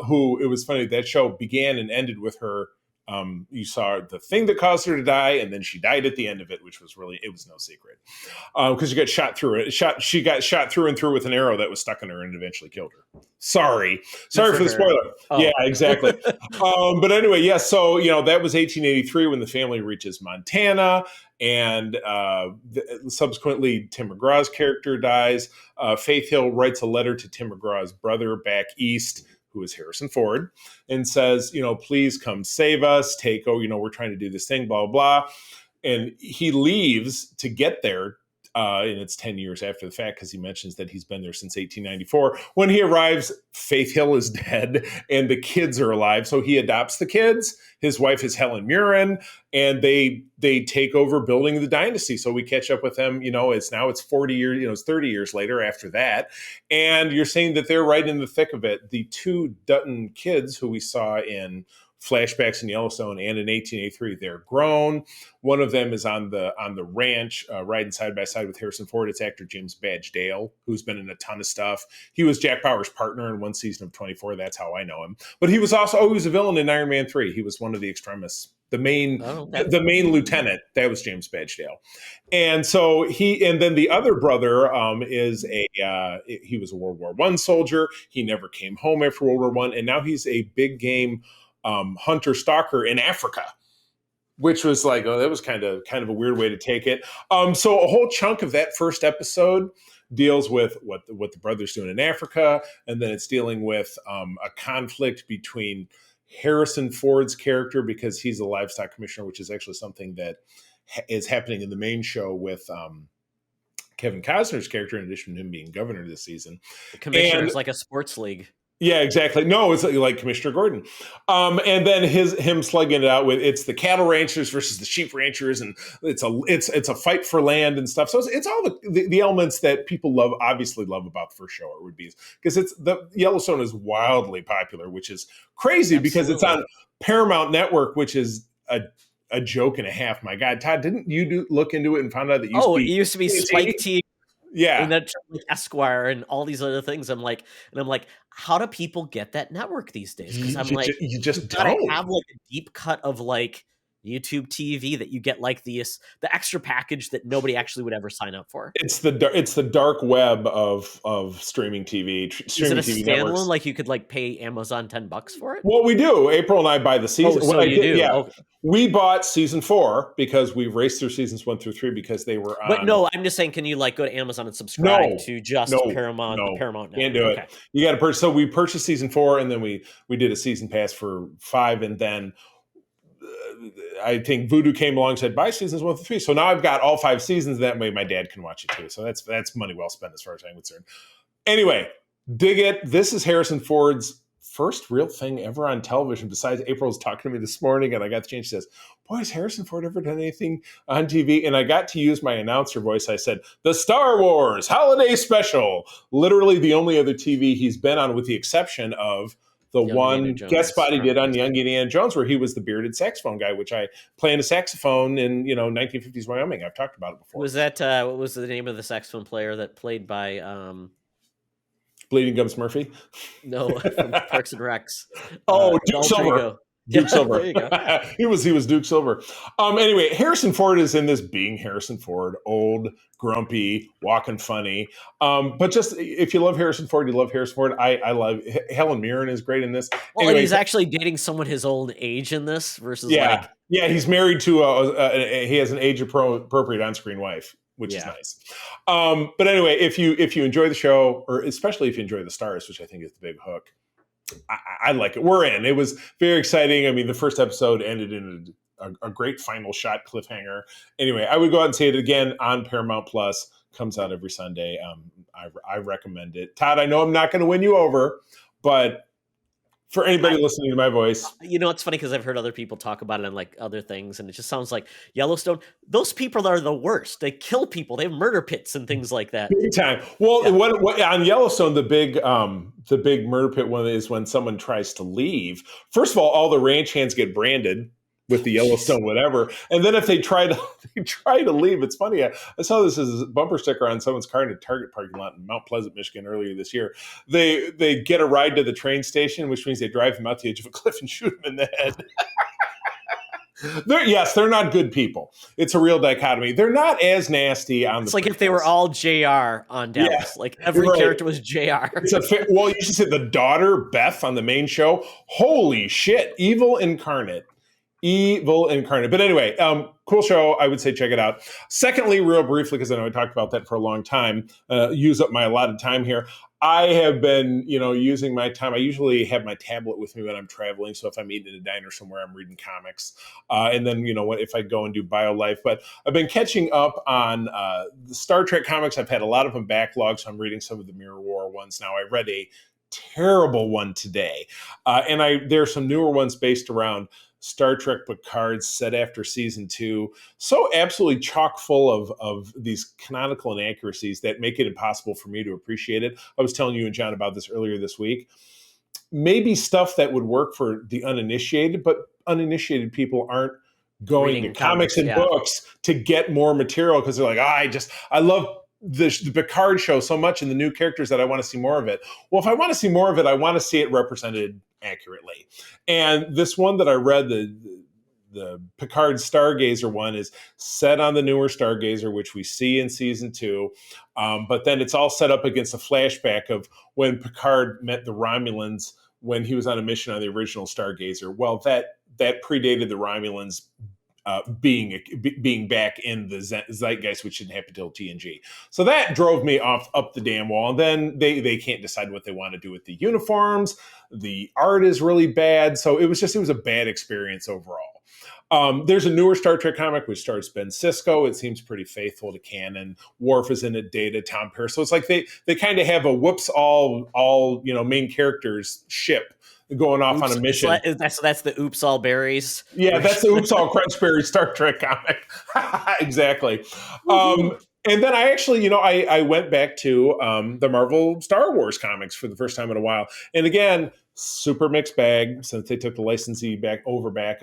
who, it was funny, that show began and ended with her. You saw the thing that caused her to die, and then she died at the end of it, which was it was no secret, because she got shot through it. She got shot through and through with an arrow that was stuck in her and eventually killed her. Sorry for the spoiler. Oh. Yeah, exactly. But anyway, so that was 1883 when the family reaches Montana, and subsequently Tim McGraw's character dies. Faith Hill writes a letter to Tim McGraw's brother back east, who is Harrison Ford, and says, please come save us. We're trying to do this thing, blah, blah, blah. And he leaves to get there. And it's 10 years after the fact, because he mentions that he's been there since 1894. When he arrives, Faith Hill is dead and the kids are alive. So he adopts the kids. His wife is Helen Mirren, and they take over building the dynasty. So we catch up with them. It's 40 years, it's 30 years later after that. And you're saying that they're right in the thick of it. The 2 Dutton kids who we saw in flashbacks in Yellowstone and in 1883, they're grown. One of them is on the ranch, riding side by side with Harrison Ford. It's actor James Badge Dale, who's been in a ton of stuff. He was Jack Bauer's partner in one season of 24. That's how I know him. But he was also he was a villain in Iron Man 3. He was one of the extremists, the main lieutenant. That was James Badge Dale. And so and then the other brother is he was a World War I soldier. He never came home after World War I, and now he's a big game hunter stalker in Africa, which was like, that was kind of a weird way to take it. So a whole chunk of that first episode deals with what the brother's doing in Africa, and then it's dealing with a conflict between Harrison Ford's character because he's a livestock commissioner, which is actually something that is happening in the main show with Kevin Costner's character, in addition to him being governor this season. The commissioner is like a sports league. Yeah, exactly. No, it's like Commissioner Gordon. And then him slugging it out with it's the cattle ranchers versus the sheep ranchers, and it's a fight for land and stuff. So it's all the elements that people obviously love about the first show, or would be, because the Yellowstone is wildly popular, which is crazy. Absolutely. Because it's on Paramount Network, which is a joke and a half. My God, Todd, didn't you look into it and found out that it used to be Spike TV? Yeah, and then like Esquire and all these other things. I'm like, how do people get that network these days? Because I'm like, you just gotta don't have like a deep cut of like YouTube TV that you get like the extra package that nobody actually would ever sign up for. It's the dark web of streaming TV. Is it a TV standalone? networks. Like you could like pay Amazon $10 for it? Well, we do. April and I buy the season. Oh, so you do? Yeah. Okay. We bought season 4 because we raced through seasons 1 through 3 because they were on. But no, I'm just saying, can you like go to Amazon and subscribe to just Paramount? The Paramount Network? Can't do it. You got to purchase. So we purchased season 4, and then we did a season pass for 5, and then I think Vudu came along and said, buy seasons 1 through 3. So now I've got all 5 seasons. That way my dad can watch it too. So that's money well spent as far as I'm concerned. Anyway, dig it. This is Harrison Ford's first real thing ever on television. Besides, April was talking to me this morning and I got the chance. She says, boy, has Harrison Ford ever done anything on TV? And I got to use my announcer voice. I said, the Star Wars Holiday Special. Literally the only other TV he's been on, with the exception of the one guest spot he did on Young Indiana Jones, where he was the bearded saxophone guy, which I playing a saxophone in 1950s Wyoming. I've talked about it before. Was that what was the name of the saxophone player that played by Bleeding Gums Murphy? No, from Parks and Recs. Duke Silver. Duke Silver. There you go. he was Duke Silver. Anyway, Harrison Ford is in this being Harrison Ford, old, grumpy, walking funny. But just if you love Harrison Ford, you love Harrison Ford. I love Helen Mirren is great in this. Well, and he's actually dating someone his old age in this versus he's married to he has an age appropriate on-screen wife, which is nice. But anyway, if you enjoy the show, or especially if you enjoy the stars, which I think is the big hook, I like it. We're in. It was very exciting. I mean, the first episode ended in a great final shot cliffhanger. Anyway, I would go out and see it again on Paramount Plus. Comes out every Sunday. I recommend it. Todd, I know I'm not going to win you over, but for anybody listening to my voice, it's funny because I've heard other people talk about it and like other things, and it just sounds like Yellowstone. Those people are the worst. They kill people. They have murder pits and things like that. Big time. Well, what on Yellowstone, the big murder pit one is when someone tries to leave. First of all the ranch hands get branded with the Yellowstone whatever, and then if they try to leave, it's funny. I saw this as a bumper sticker on someone's car in a Target parking lot in Mount Pleasant, Michigan earlier this year. They get a ride to the train station, which means they drive them out the edge of a cliff and shoot them in the head. They're not good people. It's a real dichotomy. They're not as nasty on. It's like if they were all JR on Dallas. Like every character was JR. Well, you should say the daughter Beth on the main show. Holy shit, evil incarnate. But anyway, cool show. I would say check it out. Secondly, real briefly, because I know I talked about that for a long time, use up my allotted time here. I have been, using my time. I usually have my tablet with me when I'm traveling. So if I'm eating at a diner somewhere, I'm reading comics. And then, if I go and do BioLife. But I've been catching up on the Star Trek comics. I've had a lot of them backlogged, so I'm reading some of the Mirror War ones now. I read a terrible one today. And there are some newer ones based around Star Trek Picard set after season 2, so absolutely chock full of these canonical inaccuracies that make it impossible for me to appreciate it. I was telling you and John about this earlier this week. Maybe stuff that would work for the uninitiated, but uninitiated people aren't going reading to comics and books to get more material because they're like, I love the Picard show so much and the new characters that I want to see more of it. Well, if I want to see more of it, I want to see it represented accurately. And this one that I read, the Picard Stargazer one, is set on the newer Stargazer, which we see in season 2. But then it's all set up against a flashback of when Picard met the Romulans when he was on a mission on the original Stargazer. Well, that predated the Romulans being back in the zeitgeist, which didn't happen until TNG. So that drove me up the damn wall. And then they can't decide what they want to do with the uniforms. The art is really bad. So it was a bad experience overall. There's a newer Star Trek comic which stars Ben Sisko. It seems pretty faithful to canon. Worf is in it, Data, Tom Paris. So it's like they kind of have a whoops all main characters ship going off on a mission. So that's the Oops All Berries. Yeah, that's the Oops All Crunchberry Star Trek comic. Exactly. And then I actually, I went back to the Marvel Star Wars comics for the first time in a while. And again, super mixed bag since they took the licensee back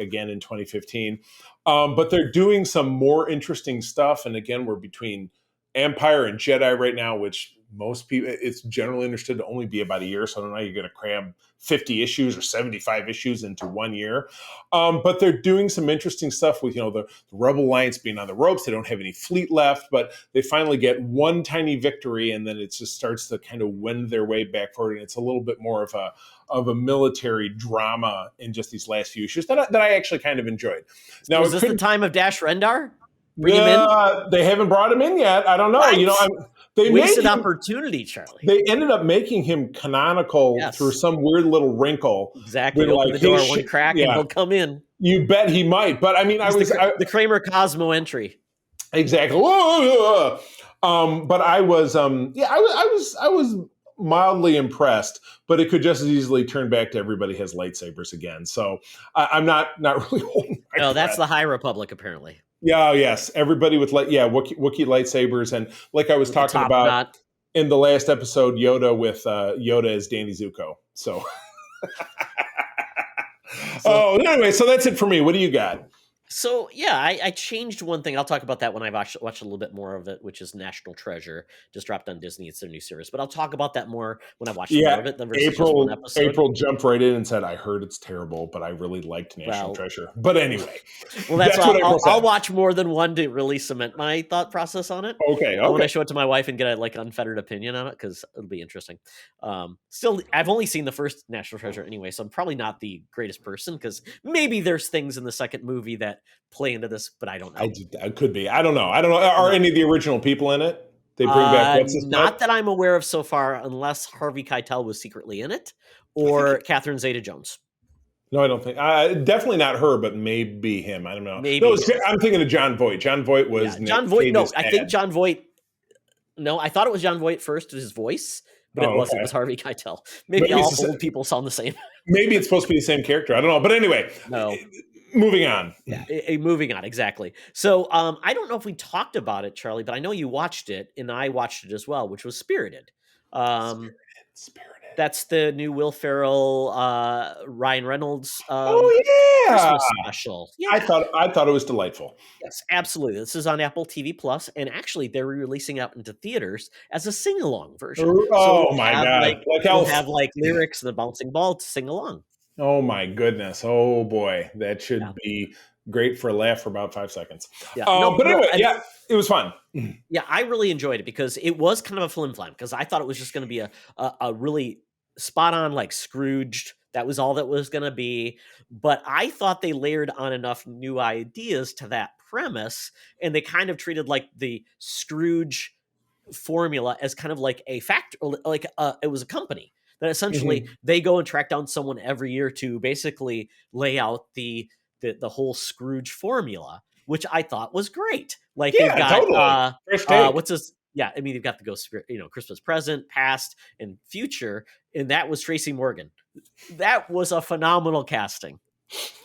again in 2015. But they're doing some more interesting stuff. And again, we're between Empire and Jedi right now, which most people, it's generally understood to only be about a year. So I don't know how you're going to cram 50 issues or 75 issues into 1 year. But they're doing some interesting stuff with, the Rebel Alliance being on the ropes. They don't have any fleet left, but they finally get one tiny victory, and then it just starts to kind of wend their way back forward. And it's a little bit more of a military drama in just these last few issues that I actually kind of enjoyed. Now, is this the time of Dash Rendar? Bring him in? They haven't brought him in yet. I don't know. What? They wasted opportunity, Charlie. They ended up making him canonical through some weird little wrinkle. Exactly. Open the door one crack and he'll come in. You bet he might. But I mean, the Kramer Cosmo entry. Exactly. But I was I was mildly impressed, but it could just as easily turn back to everybody has lightsabers again. So I'm not really holding my breath. That's the High Republic, apparently. Yeah, yes. Everybody with Wookiee lightsabers. And like I was talking about in the last episode, Yoda with Yoda as Danny Zuko. So, anyway, so that's it for me. What do you got? So, yeah, I changed one thing. I'll talk about that when I watched a little bit more of it, which is National Treasure. Just dropped on Disney. It's their new series. But I'll talk about that more when I watch more of it. April jumped right in and said, I heard it's terrible, but I really liked National Treasure. But anyway. Well, that's what I'll watch more than one to really cement my thought process on it. Okay. When I show it to my wife and get a unfettered opinion on it, because it'll be interesting. Still, I've only seen the first National Treasure anyway, so I'm probably not the greatest person, because maybe there's things in the second movie that play into this, but I don't know. I could be. I don't know. Are any of the original people in it? They bring back not that I'm aware of so far, unless Harvey Keitel was secretly in it, or Catherine Zeta-Jones. No, I don't think. Definitely not her, but maybe him. I don't know. Maybe I'm thinking of John Voight. John Voight was John Voight. No, I think John Voight. No, I thought it was John Voight first, his voice, but it wasn't. It was Harvey Keitel. Maybe all old people sound the same. Maybe it's supposed to be the same character. I don't know. But anyway, no. Moving on. Yeah, moving on, exactly. So I don't know if we talked about it, Charlie, but I know you watched it, and I watched it as well, which was Spirited. Spirited. That's the new Will Ferrell, Ryan Reynolds Christmas special. Yeah. I thought it was delightful. Yes, absolutely. This is on Apple TV Plus, and actually they're releasing out into theaters as a sing-along version. My God. You'll have lyrics and the bouncing ball to sing along. Oh my goodness. Oh boy. That should be great for a laugh for about 5 seconds. Yeah. But anyway, it was fun. Yeah, I really enjoyed it because it was kind of a flim-flam, because I thought it was just going to be a really spot-on, Scrooged. That was all that was going to be. But I thought they layered on enough new ideas to that premise, and they kind of treated the Scrooge formula as kind of like a factor, it was a company. That essentially they go and track down someone every year to basically lay out the whole Scrooge formula, which I thought was great. They've got what's this? Yeah, I mean, they've got the Ghost Spirit, Christmas Present, Past, and Future, and that was Tracy Morgan. That was a phenomenal casting.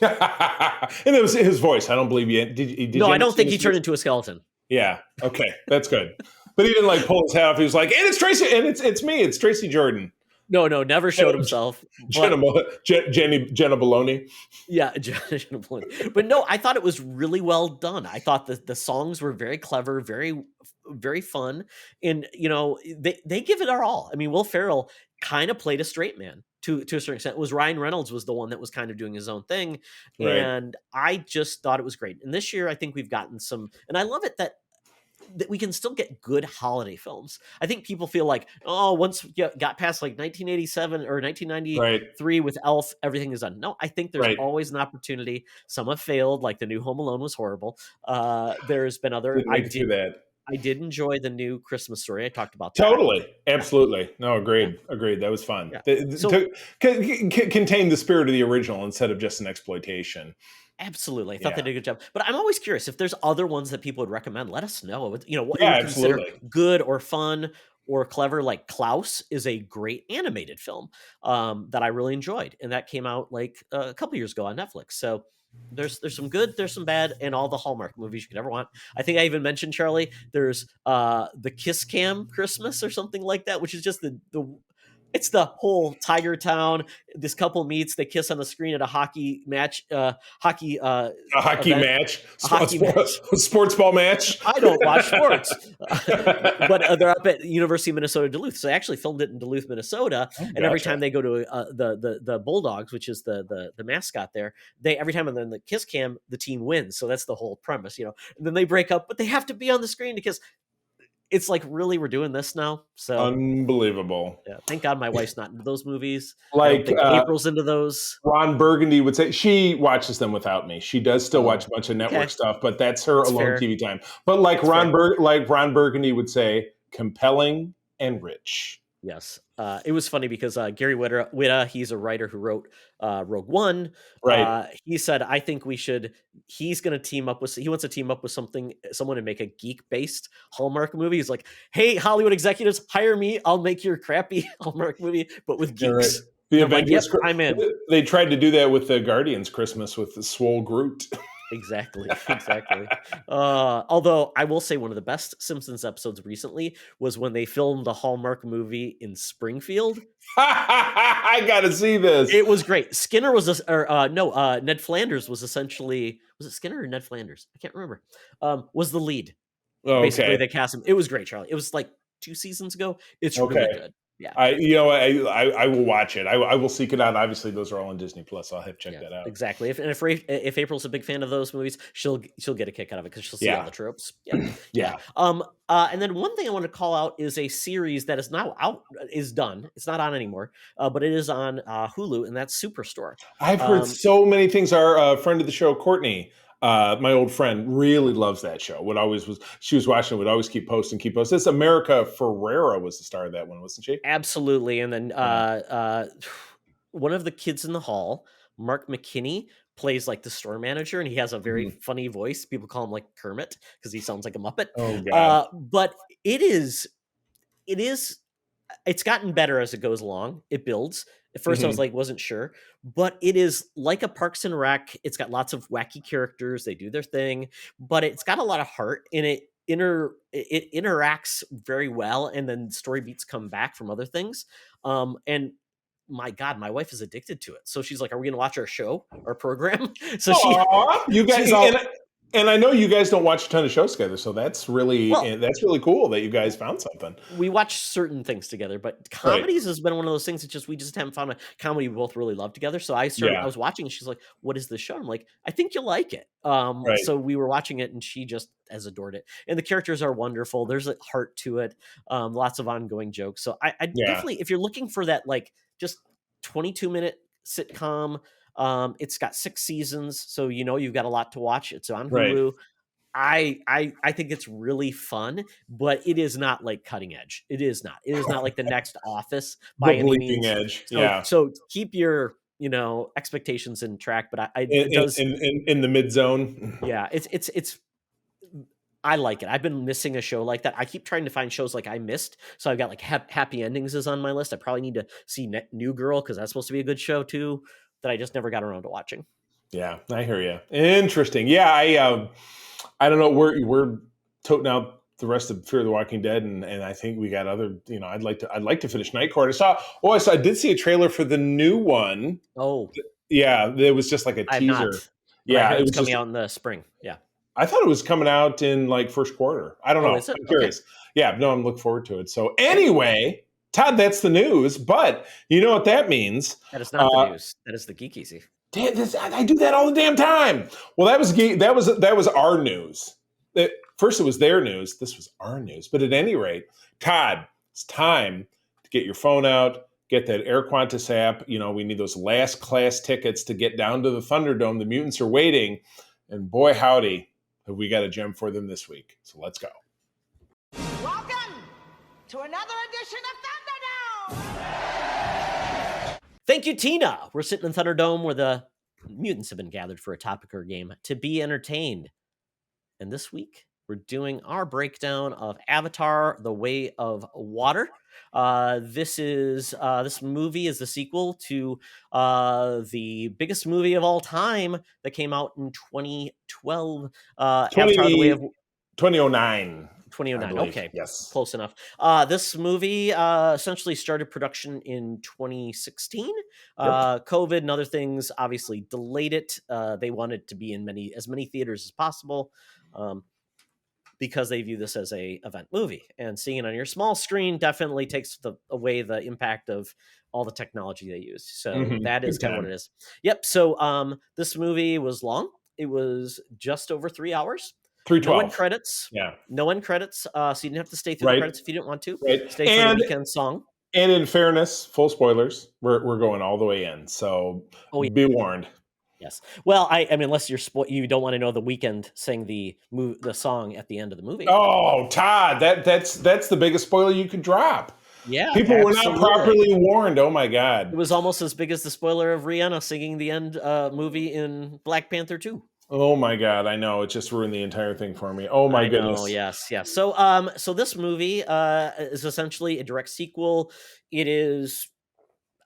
And it was his voice. I don't believe you. Did I don't think he turned into a skeleton. Yeah. Okay, that's good. But he didn't pull his hat off. He was like, and it's Tracy, and it's me. It's Tracy Jordan. No, never showed himself. Jenna Baloney. Yeah, Jenna Baloney. But no, I thought it was really well done. I thought the songs were very clever, very, very fun. And, they give it our all. I mean, Will Ferrell kind of played a straight man to a certain extent. It was Ryan Reynolds was the one that was kind of doing his own thing. Right. And I just thought it was great. And this year, I think we've gotten some, and I love it that that we can still get good holiday films. I think people feel like, oh, once you got past like 1987 or 1993 with Elf, everything is done. No, I think there's always an opportunity. Some have failed, like the new Home Alone was horrible. There's been other. I did enjoy the new Christmas Story. I talked about that. Totally. Absolutely. No, agreed. Agreed. That was fun. So, contain the spirit of the original instead of just an exploitation. Absolutely. I thought they did a good job. But I'm always curious if there's other ones that people would recommend. Let us know. What you would consider good or fun or clever. Like Klaus is a great animated film that I really enjoyed. And that came out like a couple years ago on Netflix. So there's some good, there's some bad, and all the Hallmark movies you could ever want. I think I even mentioned, Charlie, there's the Kiss Cam Christmas or something like that, which is just it's the whole Tiger Town. This couple meets, they kiss on the screen at a hockey match, hockey sports ball match. I don't watch sports, but they're up at University of Minnesota Duluth. So they actually filmed it in Duluth, Minnesota. And every time they go to the Bulldogs, which is the mascot there, every time in the kiss cam, the team wins. So that's the whole premise, And then they break up, but they have to be on the screen to kiss. It's like, really, we're doing this now? So unbelievable. Yeah, thank God my wife's not into those movies. Like April's into those. Ron Burgundy would say she watches them without me. She does still watch a bunch of network stuff, but that's her alone TV time. But like Ron Burgundy would say, compelling and rich. Yes. It was funny because Gary Whitta, he's a writer who wrote Rogue One. Right. He said, I think he's going to team up with someone to make a geek-based Hallmark movie. He's like, hey, Hollywood executives, hire me. I'll make your crappy Hallmark movie, but with geeks. Right. The Avengers, like, yep, I'm in. They tried to do that with the Guardians Christmas with the Swole Groot. Exactly. Although I will say one of the best Simpsons episodes recently was when they filmed the Hallmark movie in Springfield. I gotta see this. It was great. Skinner was Ned Flanders was essentially, was it Skinner or Ned Flanders? I can't remember. Was the lead. Oh, basically, they cast him. It was great, Charlie. It was like 2 seasons ago. It's really good. Yeah, I will watch it. I will seek it out. Obviously, those are all on Disney Plus. I'll have to check that out. Exactly. If April's a big fan of those movies, she'll get a kick out of it because she'll see all the tropes. Yeah. And then one thing I want to call out is a series that is now out, is done. It's not on anymore, but it is on Hulu, and that's Superstore. I've heard so many things. Our friend of the show, Courtney, my old friend, really loves that show. She was watching it, would always keep posting. This America Ferrera was the star of that one, wasn't she? Absolutely. And then one of the kids in the hall, Mark McKinney, plays like the store manager, and he has a very funny voice. People call him like Kermit because he sounds like a Muppet. Oh God. But it's gotten better as it goes along. It builds. At first I was like, wasn't sure, but it is like a Parks and Rec. It's got lots of wacky characters. They do their thing, but it's got a lot of heart in it. It interacts very well. And then story beats come back from other things. And my God, my wife is addicted to it. So she's like, are we going to watch our show, our program? So you guys, and I know you guys don't watch a ton of shows together, so that's really cool that you guys found something. We watch certain things together, but comedies has been one of those things that we just haven't found a comedy we both really love together. So I was watching, and she's like, "What is this show?" I'm like, "I think you'll like it." So we were watching it, and she just has adored it. And the characters are wonderful. There's a heart to it. Lots of ongoing jokes. So I definitely, if you're looking for that, like just 22-minute sitcom. It's got 6 seasons, so you've got a lot to watch. It's on Hulu. I think it's really fun, but it is not like cutting edge. It is not like the next Office by any means. Edge. So keep your expectations in track. But in the mid zone. Yeah, it's. I like it. I've been missing a show like that. I keep trying to find shows like I missed. So I've got like Happy Endings is on my list. I probably need to see New Girl because that's supposed to be a good show too, that I just never got around to watching. Yeah, I hear you. Interesting. Yeah, I don't know. We're toting out the rest of Fear the Walking Dead, and I think we got other. I'd like to finish Night Court. I did see a trailer for the new one. Oh, yeah, it was just like a teaser. Yeah, it was coming out in the spring. Yeah. I thought it was coming out in like first quarter. I don't know. I'm curious. Okay. Yeah, no, I'm looking forward to it. So anyway, Todd, that's the news. But you know what that means? That is not the news. That is the Geek Easy. I do that all the damn time. Well, that was our news. First, it was their news. This was our news. But at any rate, Todd, it's time to get your phone out, get that Air Qantas app. We need those last class tickets to get down to the Thunderdome. The mutants are waiting. And boy, howdy, have we got a gem for them this week. So let's go. Welcome to another edition of Thunderdome! Thank you, Tina. We're sitting in Thunderdome where the mutants have been gathered for a topic or game to be entertained. And this week, we're doing our breakdown of Avatar: The Way of Water. This movie is the sequel to the biggest movie of all time that came out in 2012. Avatar: The Way of 2009. 2009. Okay, yes, close enough. This movie essentially started production in 2016. COVID and other things obviously delayed it. They wanted to be in as many theaters as possible. Because they view this as a event movie, and seeing it on your small screen definitely takes away the impact of all the technology they use. So that is kind of what it is. Yep. So this movie was long. It was just over 3 hours. 312. No end credits. Yeah. No end credits. So you didn't have to stay through the credits if you didn't want to. Right. Stay for the weekend song. And in fairness, full spoilers, we're going all the way in. So be warned. Yes. Well, I mean, unless you don't want to know the weekend sang the song at the end of the movie. Oh, Todd, that's the biggest spoiler you could drop. Yeah, people were not properly warned. Oh my God, it was almost as big as the spoiler of Rihanna singing the end movie in Black Panther 2. Oh my God, I know, it just ruined the entire thing for me. Oh my goodness. Yes. So this movie is essentially a direct sequel. It is.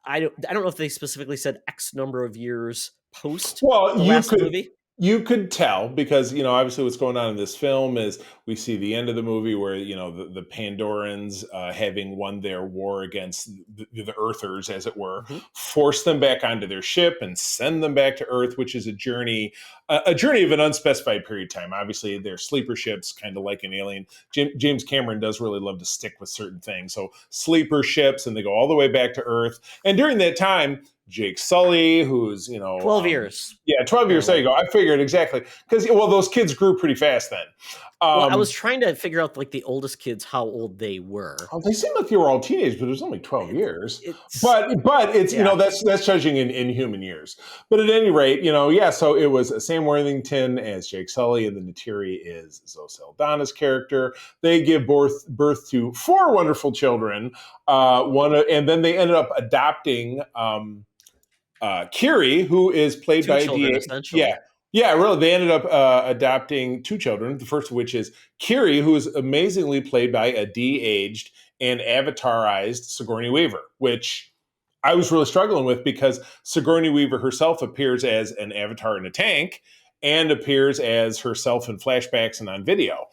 I don't know if they specifically said X number of years post the last movie. You could tell because, obviously what's going on in this film is we see the end of the movie where, the Pandorans, having won their war against the Earthers, as it were, force them back onto their ship and send them back to Earth, which is a journey of an unspecified period of time. Obviously, they're sleeper ships, kind of like an Alien. James Cameron does really love to stick with certain things. So sleeper ships, and they go all the way back to Earth. And during that time, Jake Sully, who's, 12 years. Yeah, 12 years. There you go. I figured exactly. Because, those kids grew pretty fast then. I was trying to figure out, the oldest kids, how old they were. Oh, they seemed like they were all teenagers, but it was only 12 years. But it's, that's judging in human years. But at any rate, so it was Sam Worthington as Jake Sully, and the Neytiri is Zoe Saldana's character. They give birth to 4 wonderful children. And then they ended up adopting Kiri, who is played by Yeah, really. They ended up adopting 2 children, the first of which is Kiri, who is amazingly played by a de-aged and avatarized Sigourney Weaver, which I was really struggling with because Sigourney Weaver herself appears as an avatar in a tank and appears as herself in flashbacks and on video,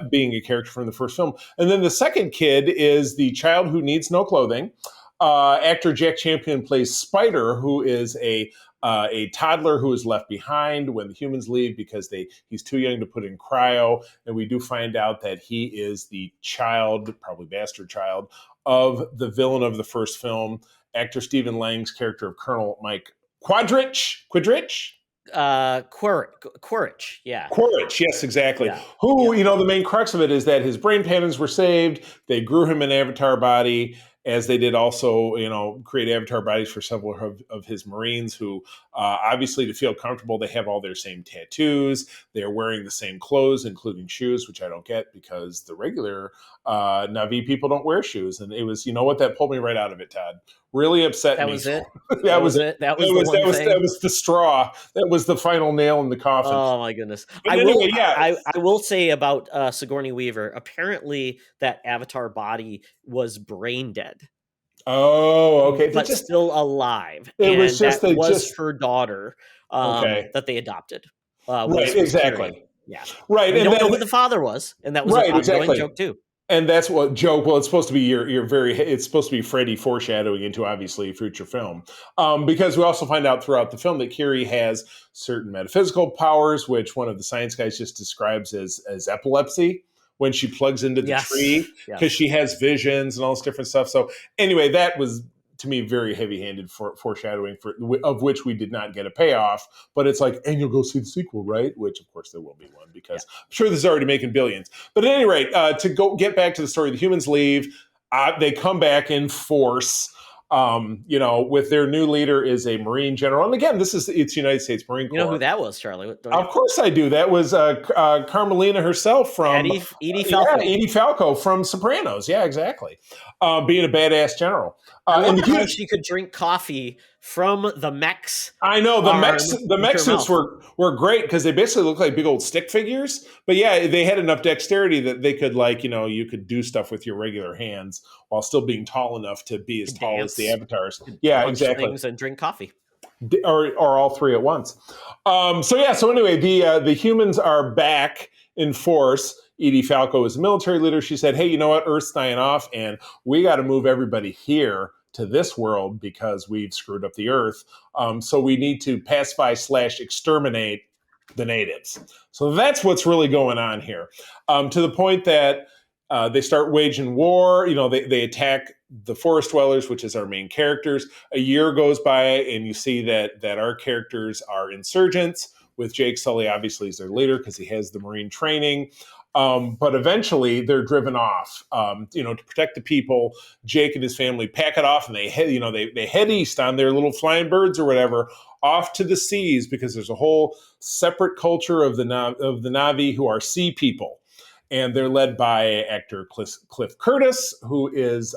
being a character from the first film. And then the second kid is the child who needs no clothing. Actor Jack Champion plays Spider, who is a toddler who is left behind when the humans leave because he's too young to put in cryo. And we do find out that he is the child, probably bastard child, of the villain of the first film, actor Stephen Lang's character of Colonel Mike Quidrich? Quaritch, yeah. Quaritch, yes, exactly. Yeah. Who, the main crux of it is that his brain patterns were saved. They grew him an avatar body, as they did also, create avatar bodies for several of his Marines who, obviously, to feel comfortable, they have all their same tattoos. They're wearing the same clothes, including shoes, which I don't get because the regular Na'vi people don't wear shoes. And it was, that pulled me right out of it, Todd. Really upset me. That was it? That was it. That was the straw. That was the final nail in the coffin. Oh my goodness! I will say about Sigourney Weaver. Apparently, that avatar body was brain dead. Oh, okay, but still alive. It was just her daughter that they adopted. Right, exactly. Kiri. Yeah, right. We don't know who the father was, and that was an ongoing joke too. And that's what joke. Well, it's supposed to be it's supposed to be Freddy foreshadowing into obviously a future film, because we also find out throughout the film that Kiri has certain metaphysical powers, which one of the science guys just describes as epilepsy when she plugs into the tree because she has visions and all this different stuff. So anyway, that was to me, very heavy-handed foreshadowing of which we did not get a payoff. But it's like, and you'll go see the sequel, right? Which, of course, there will be one because I'm sure this is already making billions. But at any rate, to get back to the story, the humans leave. They come back in force. With their new leader is a Marine general. And again, it's United States Marine Corps. You know who that was, Charlie? Of course I do. That was Carmelina herself from Edie Falco. Edie Falco from Sopranos. Yeah, exactly. Being a badass general. I And love how she could drink coffee from the mechs. I know the mech suits were great because they basically look like big old stick figures. But yeah, they had enough dexterity that they could you could do stuff with your regular hands while still being tall enough to be as tall as the avatars. Yeah, punch exactly. Things and drink coffee. Or all three at once. So anyway, the humans are back in force. Edie Falco is the military leader. She said, hey, you know what? Earth's dying off, and we got to move everybody here to this world because we've screwed up the Earth. So we need to pacify/exterminate the natives. So that's what's really going on here. To the point that they start waging war. They attack the forest dwellers, which is our main characters. A year goes by, and you see that our characters are insurgents, with Jake Sully obviously as their leader because he has the Marine training. But eventually they're driven off. To protect the people. Jake and his family pack it off, and they head east on their little flying birds or whatever, off to the seas because there's a whole separate culture of the Na'vi who are sea people. And they're led by actor Cliff Curtis, who is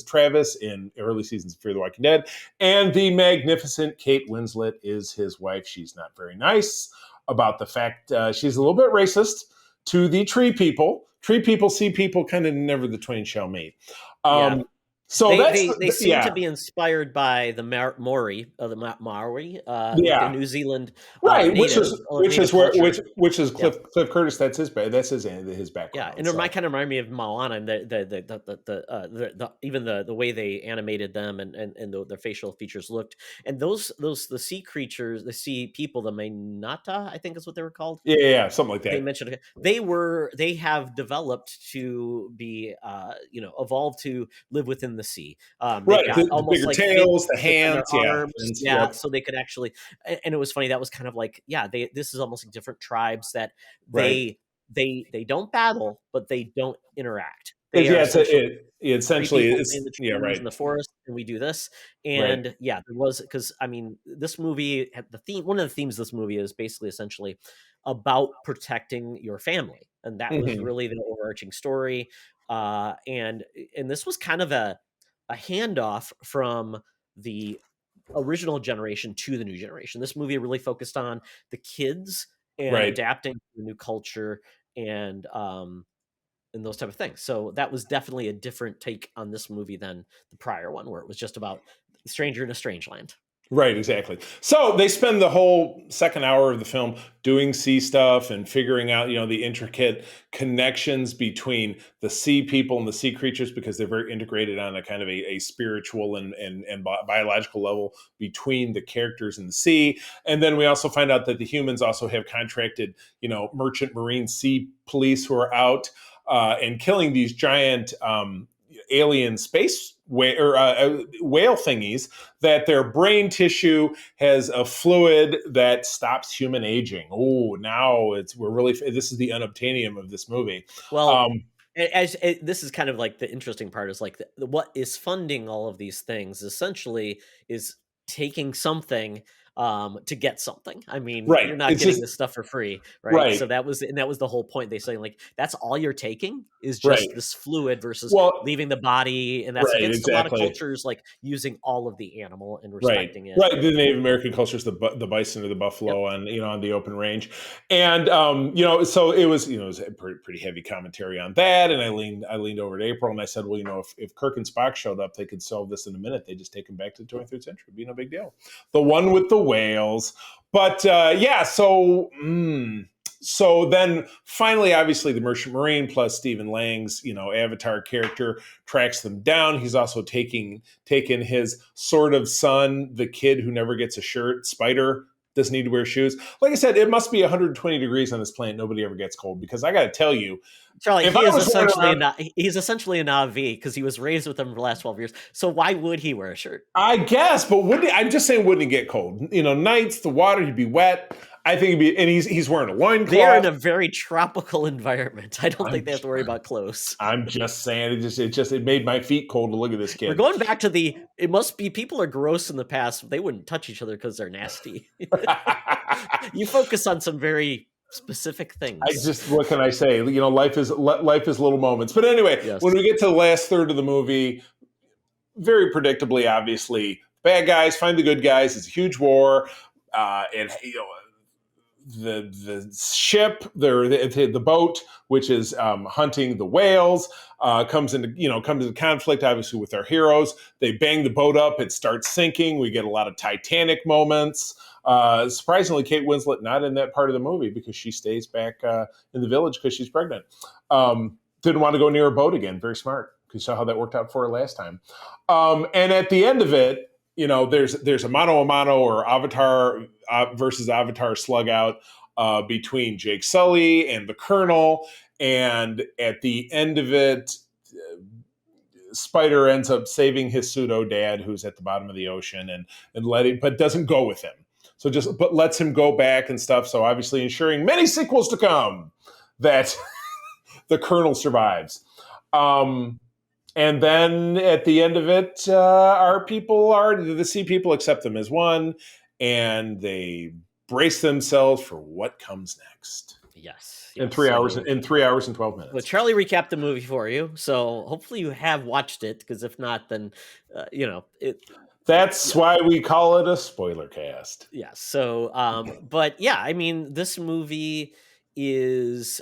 Travis in early seasons of Fear the Walking Dead, and the magnificent Kate Winslet is his wife. She's not very nice about the fact she's a little bit racist to the tree people. Tree people, sea people, kind of never the twain shall meet. So they seem to be inspired by the Maori, the New Zealand, right? native, which is Cliff Curtis. That's his background. Yeah, and it kind of remind me of Moana, and even the way they animated them and their facial features looked, and the sea creatures, the sea people, the Mainata, I think is what they were called. Yeah, something like that. They mentioned they have developed to be evolved to live within the sea. Right, the bigger tails, the hands, arms, so they could actually. And it was funny. That was kind of like, this is almost like different tribes that they don't battle, but they don't interact. They essentially it's in the trees in the forest, and we do this. And there was, because this movie had one of the themes of this movie is basically essentially about protecting your family, and that was really the overarching story. And this was kind of a handoff from the original generation to the new generation. This movie really focused on the kids and adapting to the new culture and those type of things. So that was definitely a different take on this movie than the prior one, where it was just about the stranger in a strange land. Right, exactly. So they spend the whole second hour of the film doing sea stuff and figuring out, the intricate connections between the sea people and the sea creatures, because they're very integrated on a kind of a spiritual and biological level between the characters in the sea. And then we also find out that the humans also have contracted, merchant marine sea police who are out and killing these giant alien space whale thingies, that their brain tissue has a fluid that stops human aging. Oh, now this is the unobtainium of this movie. Well, this is kind of like the interesting part is like what is funding all of these things essentially is taking something to get something. You're not getting this stuff for free, right? So that was the whole point. They say like that's all you're taking is just this fluid versus leaving the body, and that's against a lot of cultures, like using all of the animal and respecting it. Right, the Native American cultures, the bison or the buffalo on the open range, and so it was it was a pretty heavy commentary on that. And I leaned over to April and I said, well, if Kirk and Spock showed up, they could solve this in a minute. They just take him back to the 23rd century. It'd be no big deal. The one with the whales. But so then finally, obviously, the Merchant Marine plus Stephen Lang's, Avatar character tracks them down. He's also taken his sort of son, the kid who never gets a shirt, Spider, doesn't need to wear shoes. Like I said, it must be 120 degrees on this planet. Nobody ever gets cold, because I got to tell you, Charlie, if he I is was running essentially around- he's essentially a Navi because he was raised with them for the last 12 years. So why would he wear a shirt? I guess, but wouldn't I'm just saying, wouldn't he get cold? Nights, the water, he'd be wet. I think he'd be, and he's wearing a loincloth. They're in a very tropical environment. I don't think they have to worry about clothes. I'm just saying, it made my feet cold to look at this kid. We're going back to it must be people are gross in the past. They wouldn't touch each other because they're nasty. You focus on some very specific things. What can I say? Life is little moments. But anyway, Yes. When we get to the last third of the movie, very predictably, obviously, bad guys find the good guys. It's a huge war, and the ship, the boat, which is hunting the whales, comes into conflict, obviously, with our heroes. They bang the boat up. It starts sinking. We get a lot of Titanic moments. Surprisingly, Kate Winslet not in that part of the movie, because she stays back in the village because she's pregnant. Didn't want to go near a boat again. Very smart. You saw how that worked out for her last time. And at the end of it, there's a mano a mano, or Avatar versus Avatar slug out between Jake Sully and the Colonel. And at the end of it, Spider ends up saving his pseudo dad, who's at the bottom of the ocean, but doesn't go with him. But lets him go back and stuff. So obviously ensuring many sequels to come that the Colonel survives. And then at the end of it, the sea people accept them as one, and they brace themselves for what comes next. Yes. In 3 hours and 12 minutes. Well, Charlie recapped the movie for you, so hopefully you have watched it, because if not, then That's why we call it a spoiler cast. Yeah. So, but yeah, I mean, this movie has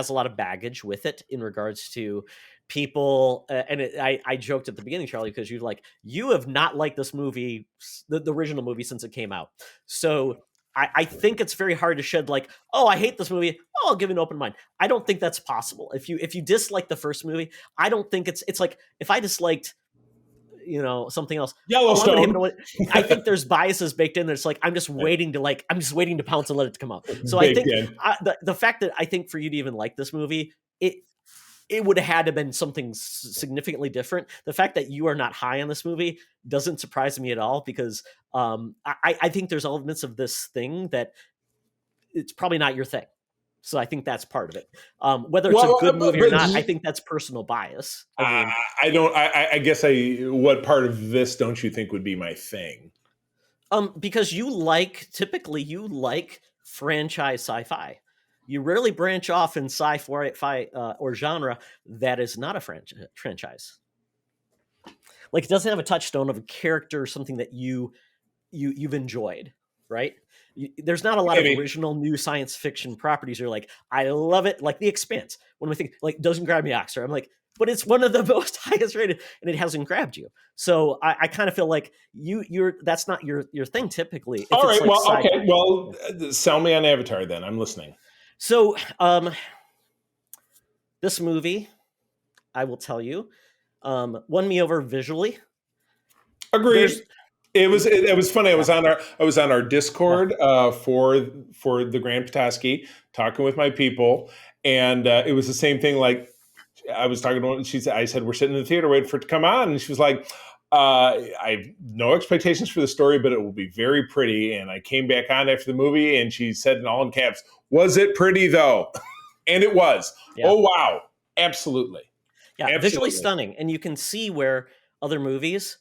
a lot of baggage with it in regards to people. I joked at the beginning, Charlie, because you have not liked this movie, the original movie, since it came out. So I think it's very hard to shed I hate this movie. Oh, I'll give it an open mind. I don't think that's possible. If you dislike the first movie, I don't think it's like if I disliked something else. Yellowstone. I think there's biases baked in. There's I'm just waiting to pounce and let it come out. So I think the fact that I think for you to even like this movie, it would have had to been something significantly different. The fact that you are not high on this movie doesn't surprise me at all, because I think there's elements of this thing that it's probably not your thing. So I think that's part of it. Whether it's a good movie or not, I think that's personal bias. I guess what part of this don't you think would be my thing? Because typically you like franchise sci-fi. You rarely branch off in sci-fi or genre that is not a franchise. It doesn't have a touchstone of a character or something that you've enjoyed, right? There's not a lot of original new science fiction properties. You're I love it. Like The Expanse. When we think doesn't grab me, Oxford. I'm but it's one of the most highest rated, and it hasn't grabbed you. So I kind of feel like you're that's not your thing typically. All right. Okay. Well, sell me on Avatar then. I'm listening. So this movie, I will tell you, won me over visually. Agreed. It was funny. I was on our Discord for the Grand Petoskey, talking with my people, and it was the same thing. I was talking to her, I said, we're sitting in the theater waiting for it to come on, and she was like, I have no expectations for the story, but it will be very pretty. And I came back on after the movie, and she said in all in caps, "Was it pretty though?" And it was. Yeah. Oh wow, absolutely. Yeah, absolutely. Visually stunning, and you can see where other movies.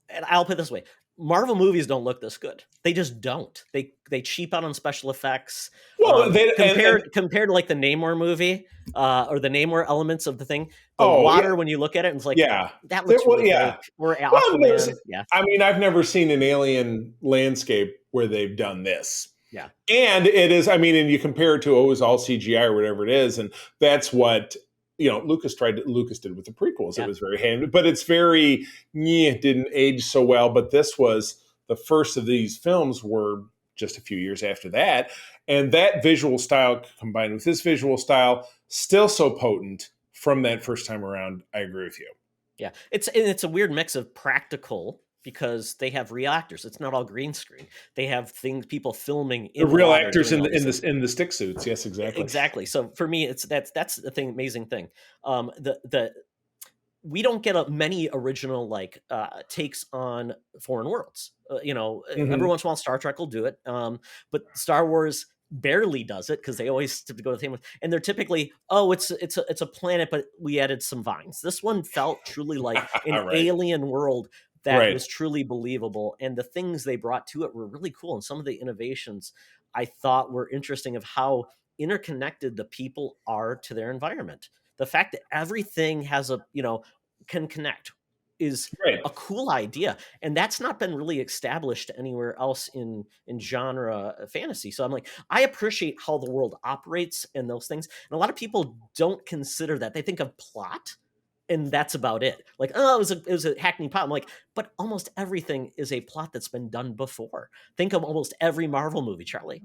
And I'll put it this way: Marvel movies don't look this good. They just don't. They cheap out on special effects. Well, compared to the Namor movie or the Namor elements of the thing, water when you look at it, it's that looks really fake. Or Aquaman. I mean, I've never seen an alien landscape where they've done this. Yeah, and it is. I mean, and you compare it to it was all CGI or whatever it is, and that's what. Lucas did with the prequels. Yeah. It was very handy, but it's very, it didn't age so well. But this was the first of these films were just a few years after that. And that visual style combined with this visual style, still so potent from that first time around. I agree with you. Yeah. It's a weird mix of practical because they have real actors. It's not all green screen. They have people filming The in real water actors doing in all these things. the stick suits. Yes, exactly. Exactly. So for me, that's the thing, amazing thing. We don't get many original takes on foreign worlds. Mhm. Every once in a while, Star Trek will do it, but Star Wars barely does it because they always go to the same one. And they're typically, it's a planet, but we added some vines. This one felt truly like an Right. alien world that Right. was truly believable, and the things they brought to it were really cool. And some of the innovations I thought were interesting of how interconnected the people are to their environment. The fact that everything has can connect is Right. a cool idea, and that's not been really established anywhere else in genre fantasy. So I'm like, I appreciate how the world operates and those things, and a lot of people don't consider that. They think of plot, and that's about it. Like, oh, it was a hackney plot. I'm like, but almost everything is a plot that's been done before. Think of almost every Marvel movie, Charlie.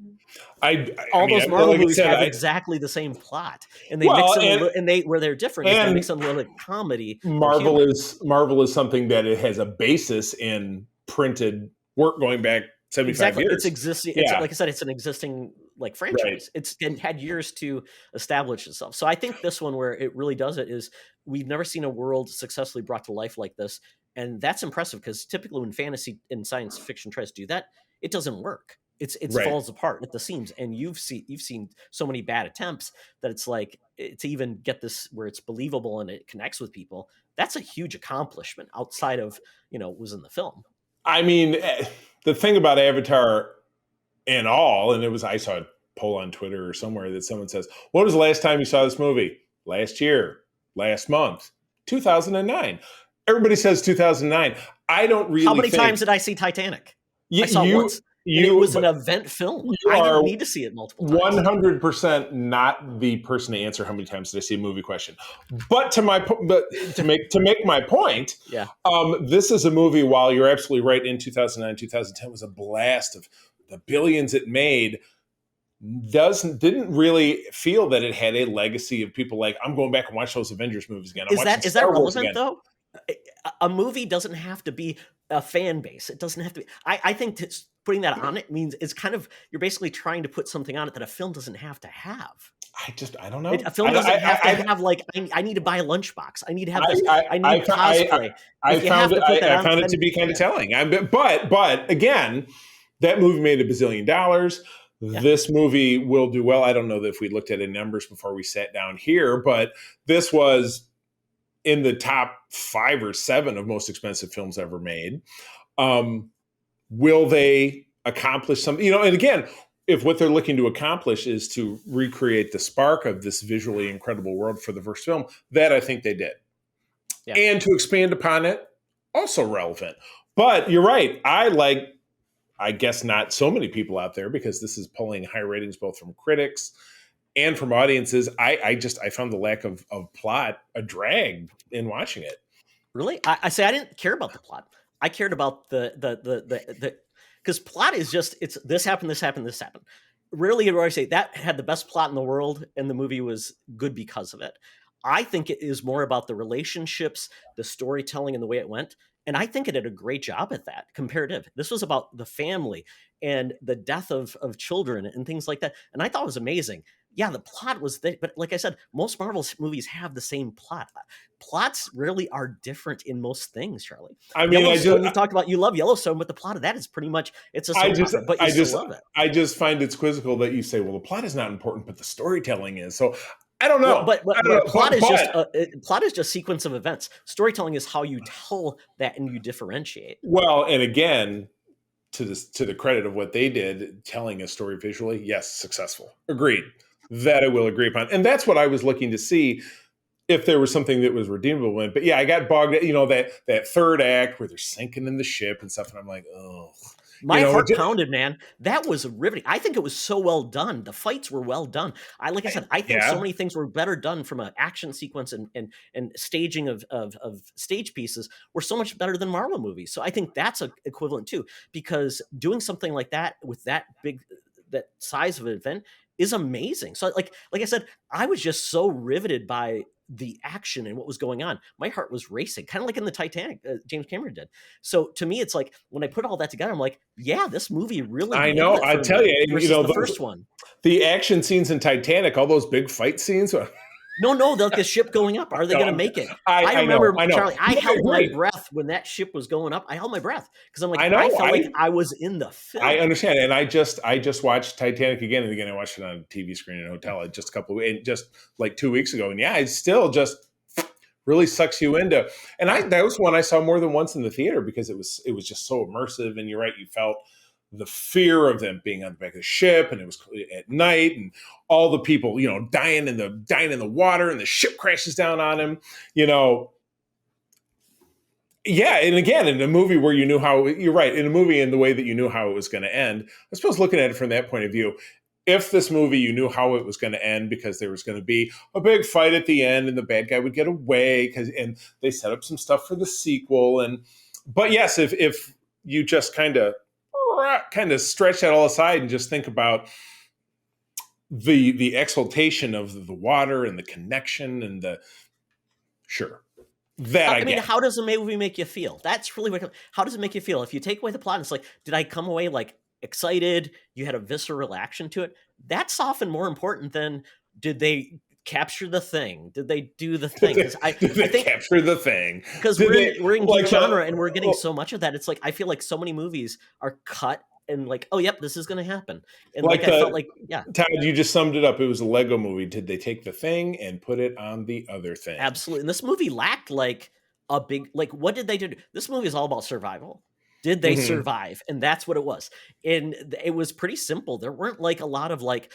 All those Marvel movies have exactly the same plot, and they mix in where they're different is they mix in a little comedy. Marvel is something that it has a basis in printed work going back 75 years. It's existing. Yeah. Like I said, it's an existing franchise. Right. It's had years to establish itself. So I think this one, where it really does it, is we've never seen a world successfully brought to life like this, and that's impressive because typically when fantasy and science fiction tries to do that, it doesn't work. It right. falls apart at the seams, and you've seen so many bad attempts that it's like, to even get this where it's believable and it connects with people. That's a huge accomplishment outside of was in the film. I mean, the thing about Avatar and all, and I saw a poll on Twitter or somewhere that someone says, "What was the last time you saw this movie?" Last year, last month, 2009. Everybody says 2009. I don't really. How many times did I see Titanic? I saw it once. It was an event film. I didn't need to see it multiple times. 100% not the person to answer how many times did I see a movie question. But to make my point, yeah. This is a movie, while you're absolutely right, in 2009, 2010 was a blast of the billions it made. Didn't really feel that it had a legacy of people like, I'm going back and watch those Avengers movies again. Is that relevant though? A movie doesn't have to be a fan base. It doesn't have to be. I think putting that on it means it's kind of, you're basically trying to put something on it that a film doesn't have to have. I don't know. A film doesn't have to have I need to buy a lunchbox. I need to have this. I need cosplay. I found it to be kind of telling. But again, that movie made $1 bazillion. Yeah. This movie will do well. I don't know if we looked at any numbers before we sat down here, but this was in the top 5 or 7 of most expensive films ever made. Will they accomplish something? And again, if what they're looking to accomplish is to recreate the spark of this visually incredible world for the first film, that I think they did. Yeah. And to expand upon it, also relevant. But you're right. I guess not so many people out there, because this is pulling high ratings both from critics and from audiences. I found the lack of plot a drag in watching it. Really? I say I didn't care about the plot. I cared about the because plot is just, it's this happened, this happened, this happened. Rarely do I say that had the best plot in the world and the movie was good because of it. I think it is more about the relationships, the storytelling, and the way it went. And I think it did a great job at that. Comparative. This was about the family and the death of children and things like that. And I thought it was amazing. Yeah, the plot was there, but like I said, most Marvel movies have the same plot. Plots really are different in most things, Charlie. I mean, you talked about, you love Yellowstone, but the plot of that is pretty much, it's a soap opera, but you still love it. I just find it's quizzical that you say, well, the plot is not important, but the storytelling is. So I don't know. But plot is just sequence of events. Storytelling is how you tell that and you differentiate. Well, and again, to the credit of what they did, telling a story visually, yes, successful. Agreed. That I will agree upon. And that's what I was looking to see, if there was something that was redeemable in it. But yeah, I got bogged, that third act where they're sinking in the ship and stuff. And I'm like, oh. My heart pounded, man. That was riveting. I think it was so well done. The fights were well done. I think so many things were better done from an action sequence and staging of stage pieces were so much better than Marvel movies. So I think that's an equivalent too, because doing something like that with that size of an event is amazing. So like I said, I was just so riveted by the action and what was going on. My heart was racing, kind of like in the Titanic, James Cameron did. So to me, it's like when I put all that together, I'm like, yeah, this movie really I nailed know. it I for tell me you, versus the first one. the action scenes in Titanic, all those big fight scenes. No, like a ship going up. Are they going to make it? I remember, know. Charlie, I No, held my agree. breath when that ship was going up. I held my breath because I'm like, I know, I felt like I was in the film. I understand, and I just watched Titanic again and again. I watched it on a TV screen in a hotel just just like 2 weeks ago, and yeah, it still just really sucks you into. And that was one I saw more than once in the theater because it was just so immersive. And you're right, you felt the fear of them being on the back of the ship, and it was at night, and all the people, dying in the water, and the ship crashes down on them, Yeah, and again, in a movie where you knew how, you're right, in a movie in the way that you knew how it was going to end, I suppose looking at it from that point of view, if this movie you knew how it was going to end because there was going to be a big fight at the end and the bad guy would get away and they set up some stuff for the sequel, but yes, if you just kind of stretch that all aside and just think about the exaltation of the water and the connection and I mean, how does a movie make you feel? That's really how does it make you feel? If you take away the plot, it's like, did I come away like excited? You had a visceral action to it. That's often more important than did they capture the thing? Did they do the thing? I think capture the thing because we're in geek genre and we're getting so much of that. It's like I feel like so many movies are cut and like, oh, yep, this is going to happen. And I felt like, yeah. Todd, you just summed it up. It was a Lego movie. Did they take the thing and put it on the other thing? Absolutely. And this movie lacked like a big, like, what did they do? This movie is all about survival. Did they survive? And that's what it was. And it was pretty simple. There weren't like a lot of like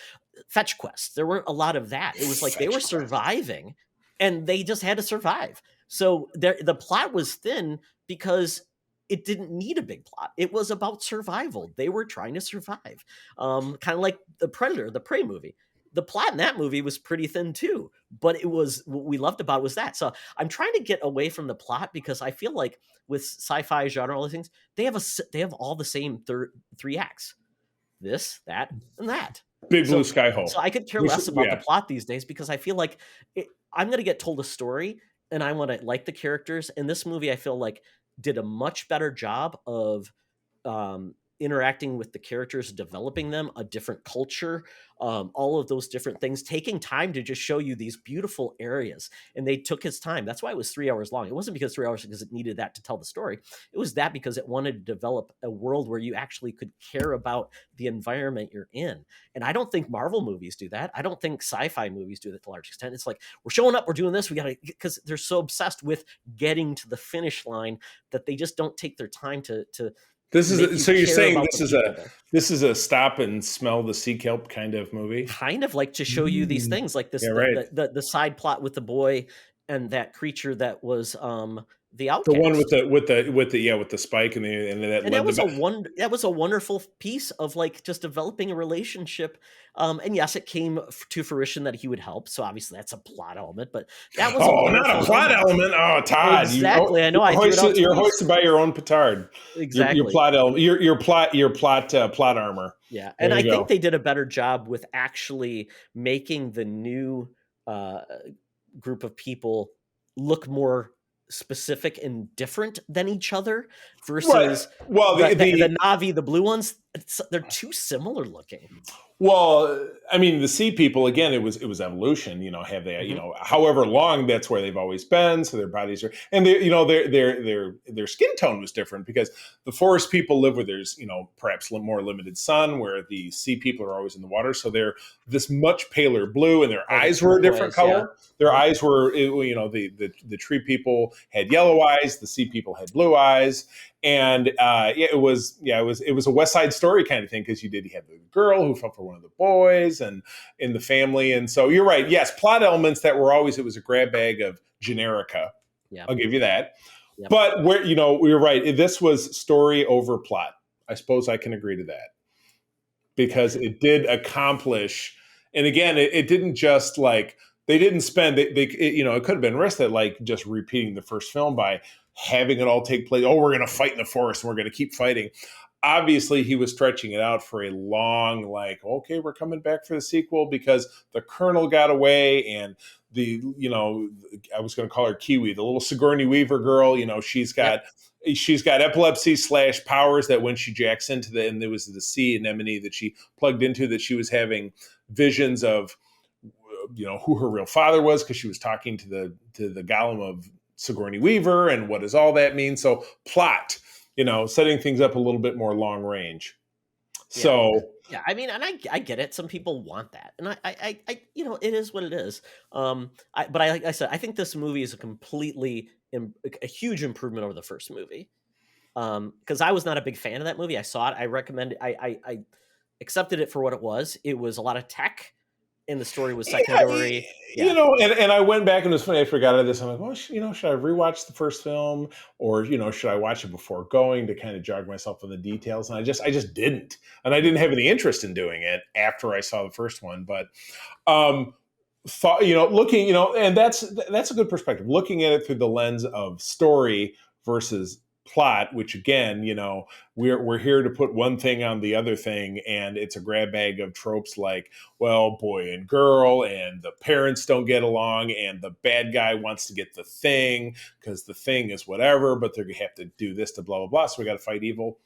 fetch quests. There weren't a lot of that. It was like they were surviving and they just had to survive. So the plot was thin because it didn't need a big plot. It was about survival. They were trying to survive. Kind of like the Predator, the Prey movie. The plot in that movie was pretty thin too, but it was what we loved about it was that. So I'm trying to get away from the plot because I feel like with sci-fi genre, all these things, they have all the same three acts. This, that, and that. Big blue sky hole. So I could care less about the plot these days because I feel like I'm going to get told a story and I want to like the characters. And this movie, I feel like did a much better job of interacting with the characters, developing them, a different culture, all of those different things, taking time to just show you these beautiful areas. And they took his time. That's why it was 3 hours long. It wasn't because 3 hours because it needed that to tell the story. It was that because it wanted to develop a world where you actually could care about the environment you're in. And I don't think Marvel movies do that. I don't think sci-fi movies do that to a large extent. It's like, we're showing up, we're doing this, we got to, because they're so obsessed with getting to the finish line that they just don't take their time to This is so you're saying this is a stop and smell the sea kelp kind of movie, kind of like to show you these things like this, the side plot with the boy and that creature that was the outcast, the one with the spike and that was a wonderful piece of like just developing a relationship. And yes, it came to fruition that he would help. So obviously that's a plot element, but that was not a plot element. Oh, Todd, exactly. I know you're hoisted by your own petard. Exactly, your plot element, your plot armor. Yeah, and I think they did a better job with actually making the new group of people look more specific and different than each other versus the Na'vi, the blue ones. They're too similar looking. Well, I mean, the sea people, again, it was evolution, have they, however long, that's where they've always been. So their bodies are, and their skin tone was different because the forest people live where there's, perhaps more limited sun, where the sea people are always in the water. So they're this much paler blue, and their eyes were a different color. Yeah. Their eyes were, the tree people had yellow eyes, the sea people had blue eyes. And it was a West Side Story kind of thing because you had the girl who fell for one of the boys and in the family, and so you're right. Yes, plot elements that were always, it was a grab bag of generica. Yeah, I'll give you that. Yep. But where you're right. This was story over plot. I suppose I can agree to that because it did accomplish. And again, it didn't just like they didn't spend. It could have been risked that like just repeating the first film by having it all take place. Oh, we're going to fight in the forest and we're going to keep fighting. obviously he was stretching it out for a long, like, okay, we're coming back for the sequel because the Colonel got away, and I was going to call her Kiwi, the little Sigourney Weaver girl. She's got epilepsy / powers that when she jacks into and there was the sea anemone that she plugged into, that she was having visions of who her real father was, because she was talking to the golem of Sigourney Weaver, and what does all that mean? So plot, setting things up a little bit more long range. So yeah, I mean, and I get it. Some people want that, and I it is what it is. But like I said, I think this movie is a huge improvement over the first movie. Because I was not a big fan of that movie. I saw it. I recommend it. I accepted it for what it was. It was a lot of tech, and the story was secondary. And I went back, and it was funny. I forgot of this. I'm like, well, should I rewatch the first film, or should I watch it before going to kind of jog myself on the details? And I just didn't, and I didn't have any interest in doing it after I saw the first one. But thought, looking, and that's a good perspective. Looking at it through the lens of story versus plot, which again, we're here to put one thing on the other thing, and it's a grab bag of tropes like, well, boy and girl, and the parents don't get along, and the bad guy wants to get the thing because the thing is whatever, but they have to do this to blah blah blah, so we got to fight evil.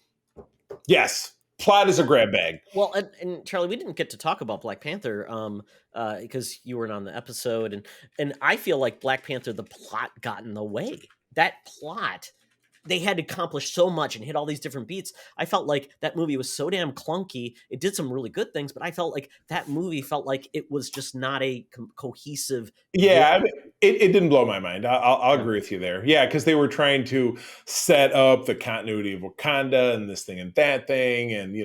Yes, plot is a grab bag. Well, and Charlie, we didn't get to talk about Black Panther because you weren't on the episode, and I feel like Black Panther, the plot got in the way. That plot, they had to accomplish so much and hit all these different beats. I felt like that movie was so damn clunky. It did some really good things, but I felt like that movie felt like it was just not a cohesive. Yeah, I mean, it didn't blow my mind. I'll agree with you there. Yeah, because they were trying to set up the continuity of Wakanda and this thing and that thing, and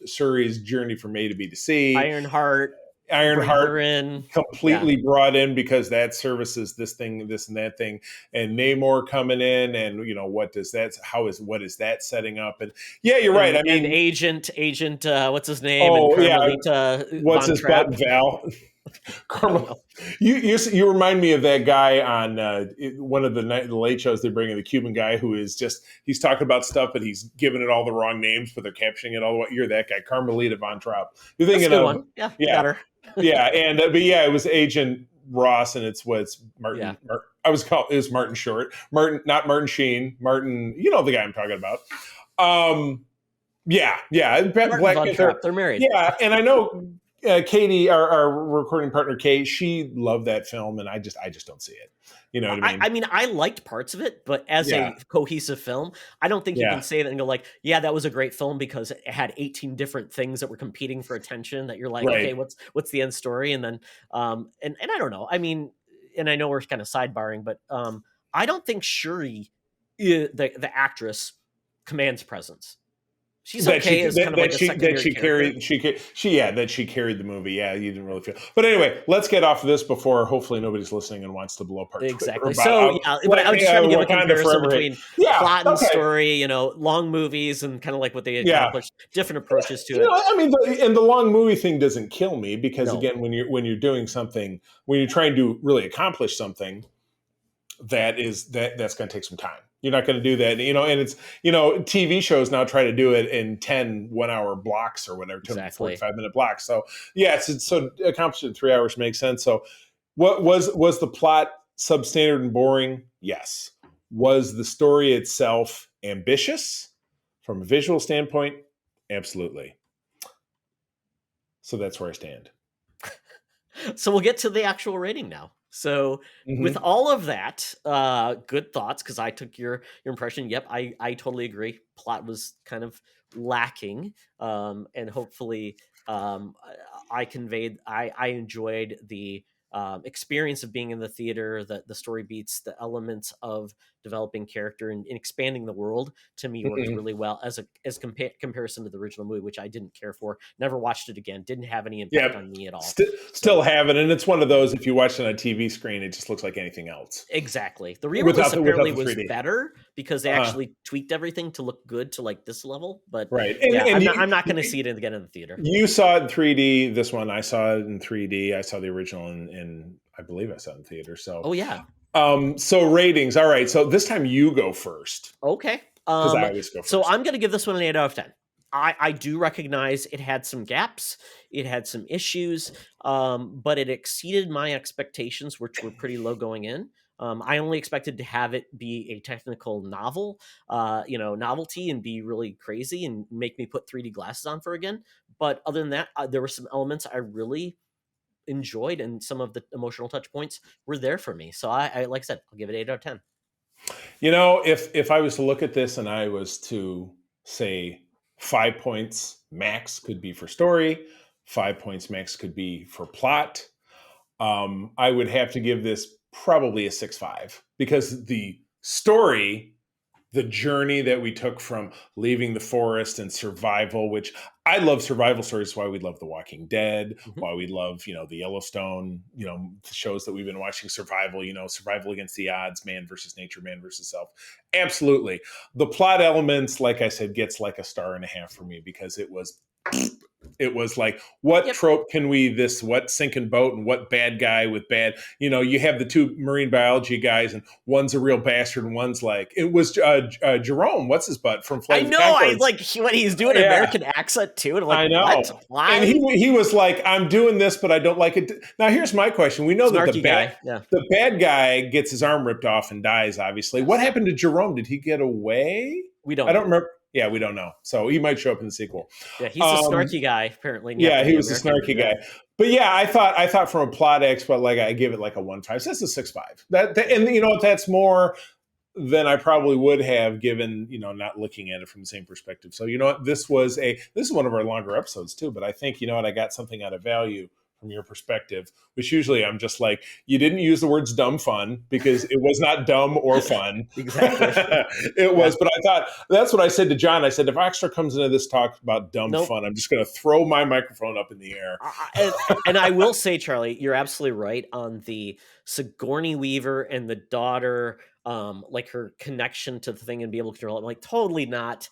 Shuri's journey from A to B to C. Ironheart completely brought in because that services this thing, this and that thing, and Namor coming in, and what is that setting up? And yeah, you're right. I mean, and agent, what's his name? Oh, and yeah. What's his butt, Val? Carmel. You remind me of that guy on one of the late shows. They bring in the Cuban guy who is he's talking about stuff, but he's giving it all the wrong names, but they're captioning it all the way. You're that guy, Carmelita Von Trapp. You're thinking of one. Yeah, got her. Yeah, and but it was Agent Ross, and it's Martin. Yeah. It was Martin Short. Martin, not Martin Sheen. Martin, the guy I'm talking about. Yeah. Black Panther. They're married. Yeah, and I know Katie, our recording partner, Kate, she loved that film, and I just don't see it. You know what I mean? I mean, I liked parts of it, but as a cohesive film, I don't think you can say that and go like, yeah, that was a great film because it had 18 different things that were competing for attention that you're like, okay, what's the end story? And then, and I don't know. I mean, and I know we're kind of sidebarring, but I don't think Shuri, the actress, commands presence. She's okay as kind of like a secondary character. That she carried the movie. Yeah, you didn't really feel. But anyway, let's get off of this before hopefully nobody's listening and wants to blow apart. Exactly. So but I was just trying to give a comparison between plot and story. Long movies and kind of like what they accomplished, different approaches to it. I mean, and the long movie thing doesn't kill me because again, when you're doing something, when you're trying to really accomplish something, that's going to take some time. You're not going to do that, and it's, TV shows now try to do it in 10 1-hour blocks or whatever, 45-minute blocks. So yeah, so accomplished in 3 hours makes sense. So what was the plot substandard and boring? Yes. Was the story itself ambitious from a visual standpoint? Absolutely. So that's where I stand. So we'll get to the actual rating now. So with all of that, good thoughts, because I took your impression. Yep, I totally agree. Plot was kind of lacking, and hopefully I enjoyed the experience of being in the theater, the story beats, the elements of developing character and expanding the world, to me worked really well as comparison to the original movie, which I didn't care for. Never watched it again. Didn't have any impact on me at all. Still haven't, and it's one of those, if you watch it on a TV screen, it just looks like anything else. Exactly. The re-release apparently was better because they actually tweaked everything to look good to like this level. But I'm not going to see it again in the theater. You saw it in 3D. This one, I saw it in 3D. I saw the original in I believe I saw it in theater. So so ratings. All right. So this time you go first. Okay. Because I always go first. So I'm going to give this one an 8 out of 10. I do recognize it had some gaps, it had some issues, but it exceeded my expectations, which were pretty low going in. I only expected to have it be a technical novel, novelty, and be really crazy and make me put 3D glasses on for again. But other than that, there were some elements I really enjoyed, and some of the emotional touch points were there for me. So I like I said, I'll give it 8 out of 10. If I was to look at this and I was to say 5 points max could be for story, 5 points max could be for plot, I would have to give this probably a 6.5 because the story, the journey that we took from leaving the forest and survival, which I love survival stories, why we love The Walking Dead, why we love, the Yellowstone, shows that we've been watching, survival, survival against the odds, man versus nature, man versus self. Absolutely. The plot elements, like I said, gets like a 1.5 for me because it was like, what trope can what sinking boat and what bad guy with bad, you have the two marine biology guys and one's a real bastard and one's like, it was Jerome, what's his butt from Flight I of know, the I Conchords. like when he's doing an American accent too. And I'm like, I know. what? Why? And he was like, I'm doing this, but I don't like it. Now, here's my question. We know that Snarky guy. Yeah. the bad guy gets his arm ripped off and dies, obviously. What happened to Jerome? Did he get away? We don't I don't know. remember. Yeah, we don't know. So he might show up in the sequel. Yeah, he's a snarky guy, apparently. Yeah, he was a snarky guy. But yeah, I thought from a plot expert, like I give it like a 1.5. So that's a 6.5. And you know what? That's more than I probably would have given, not looking at it from the same perspective. So you know what? This is one of our longer episodes too. But I think I got something out of value from your perspective, which usually I'm just like, you didn't use the words dumb fun because it was not dumb or fun. Exactly. It was, but I thought that's what I said to John. I said, if Oxtra comes into this talk about dumb fun, I'm just going to throw my microphone up in the air. And I will say, Charlie, you're absolutely right on the Sigourney Weaver and the daughter, like her connection to the thing and be able to control it. Like totally not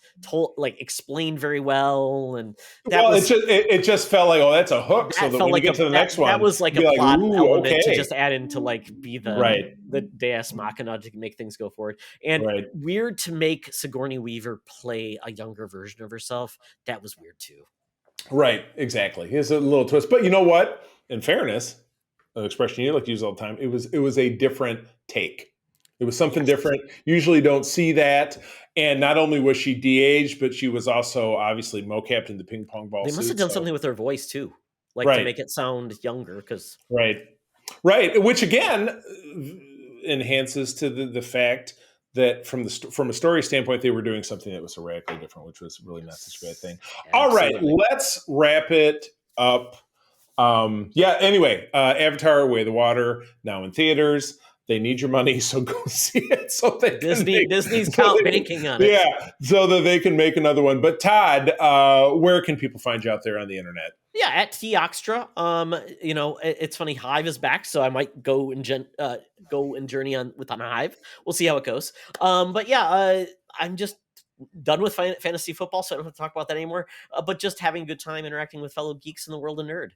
explained very well. And it just felt like, oh, that's a hook. So that when we get to the next one, that was like a plot element to just add in to be the right. the Deus Machina to make things go forward. And weird to make Sigourney Weaver play a younger version of herself. That was weird too. Right, exactly. Here's a little twist. But you know what? In fairness, an expression you like to use all the time, it was a different take. It was something different. Usually don't see that. And not only was she de-aged, but she was also obviously mocapped in the ping pong ball. They must have done something with her voice too, to make it sound younger. Right. Which again enhances to the fact that from a story standpoint, they were doing something that was radically different, which was really not such a bad thing. Absolutely. All right, let's wrap it up. Anyway, Avatar: Way of the Water, now in theaters. They need your money, so go see it. So Disney's banking on it. Yeah, so that they can make another one. But Todd, where can people find you out there on the internet? Yeah, at Toxtra. It's funny. Hive is back, so I might go and journey on Hive. We'll see how it goes. I'm just done with fantasy football, so I don't have to talk about that anymore. But just having a good time interacting with fellow geeks in the world of nerd.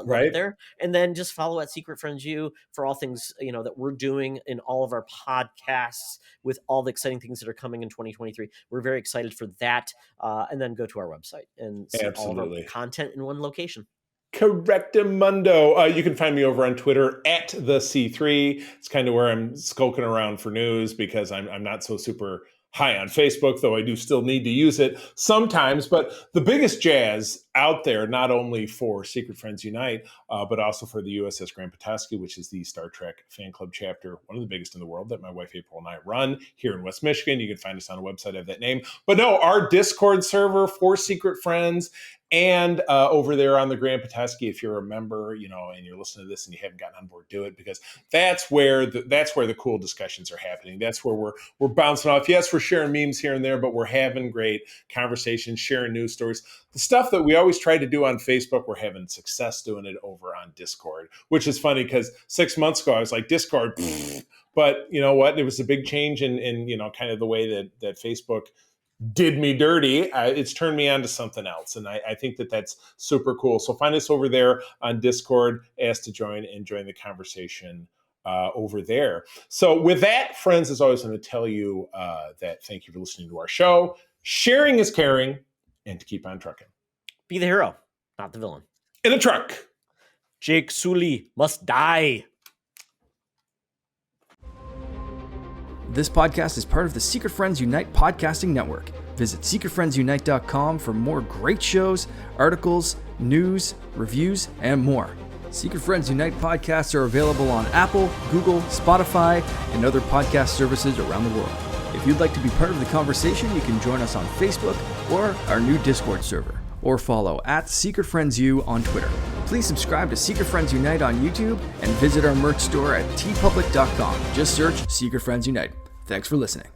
Right there, and then just follow at Secret Friends U for all things that we're doing in all of our podcasts with all the exciting things that are coming in 2023. We're very excited for that, and then go to our website and see all of our content in one location. Correctamundo. You can find me over on Twitter at the C3. It's kind of where I'm skulking around for news because I'm not so super high on Facebook, though I do still need to use it sometimes. But the biggest jazz out there, not only for Secret Friends Unite, but also for the USS Grand Petoskey, which is the Star Trek fan club chapter, one of the biggest in the world that my wife April and I run here in West Michigan. You can find us on a website of that name. But no, our Discord server for Secret Friends and over there on the Grand Petoskey, if you're a member, and you're listening to this and you haven't gotten on board, do it, because that's where the cool discussions are happening. That's where we're bouncing off. Yes, we're sharing memes here and there, but we're having great conversations, sharing news stories. The stuff that we always try to do on Facebook, we're having success doing it over on Discord, which is funny because 6 months ago I was like, Discord, but you know what? It was a big change in kind of the way that Facebook did me dirty. It's turned me on to something else. And I think that's super cool. So find us over there on Discord, ask to join the conversation over there. So with that, friends, as always, I'm going to tell you that thank you for listening to our show. Sharing is caring. and to keep on trucking. Be the hero, not the villain. In a truck. Jake Sully must die. This podcast is part of the Secret Friends Unite podcasting network. Visit secretfriendsunite.com for more great shows, articles, news, reviews, and more. Secret Friends Unite podcasts are available on Apple, Google, Spotify, and other podcast services around the world. If you'd like to be part of the conversation, you can join us on Facebook or our new Discord server, or follow @SecretFriendsU on Twitter. Please subscribe to Secret Friends Unite on YouTube and visit our merch store at tpublic.com. Just search Secret Friends Unite. Thanks for listening.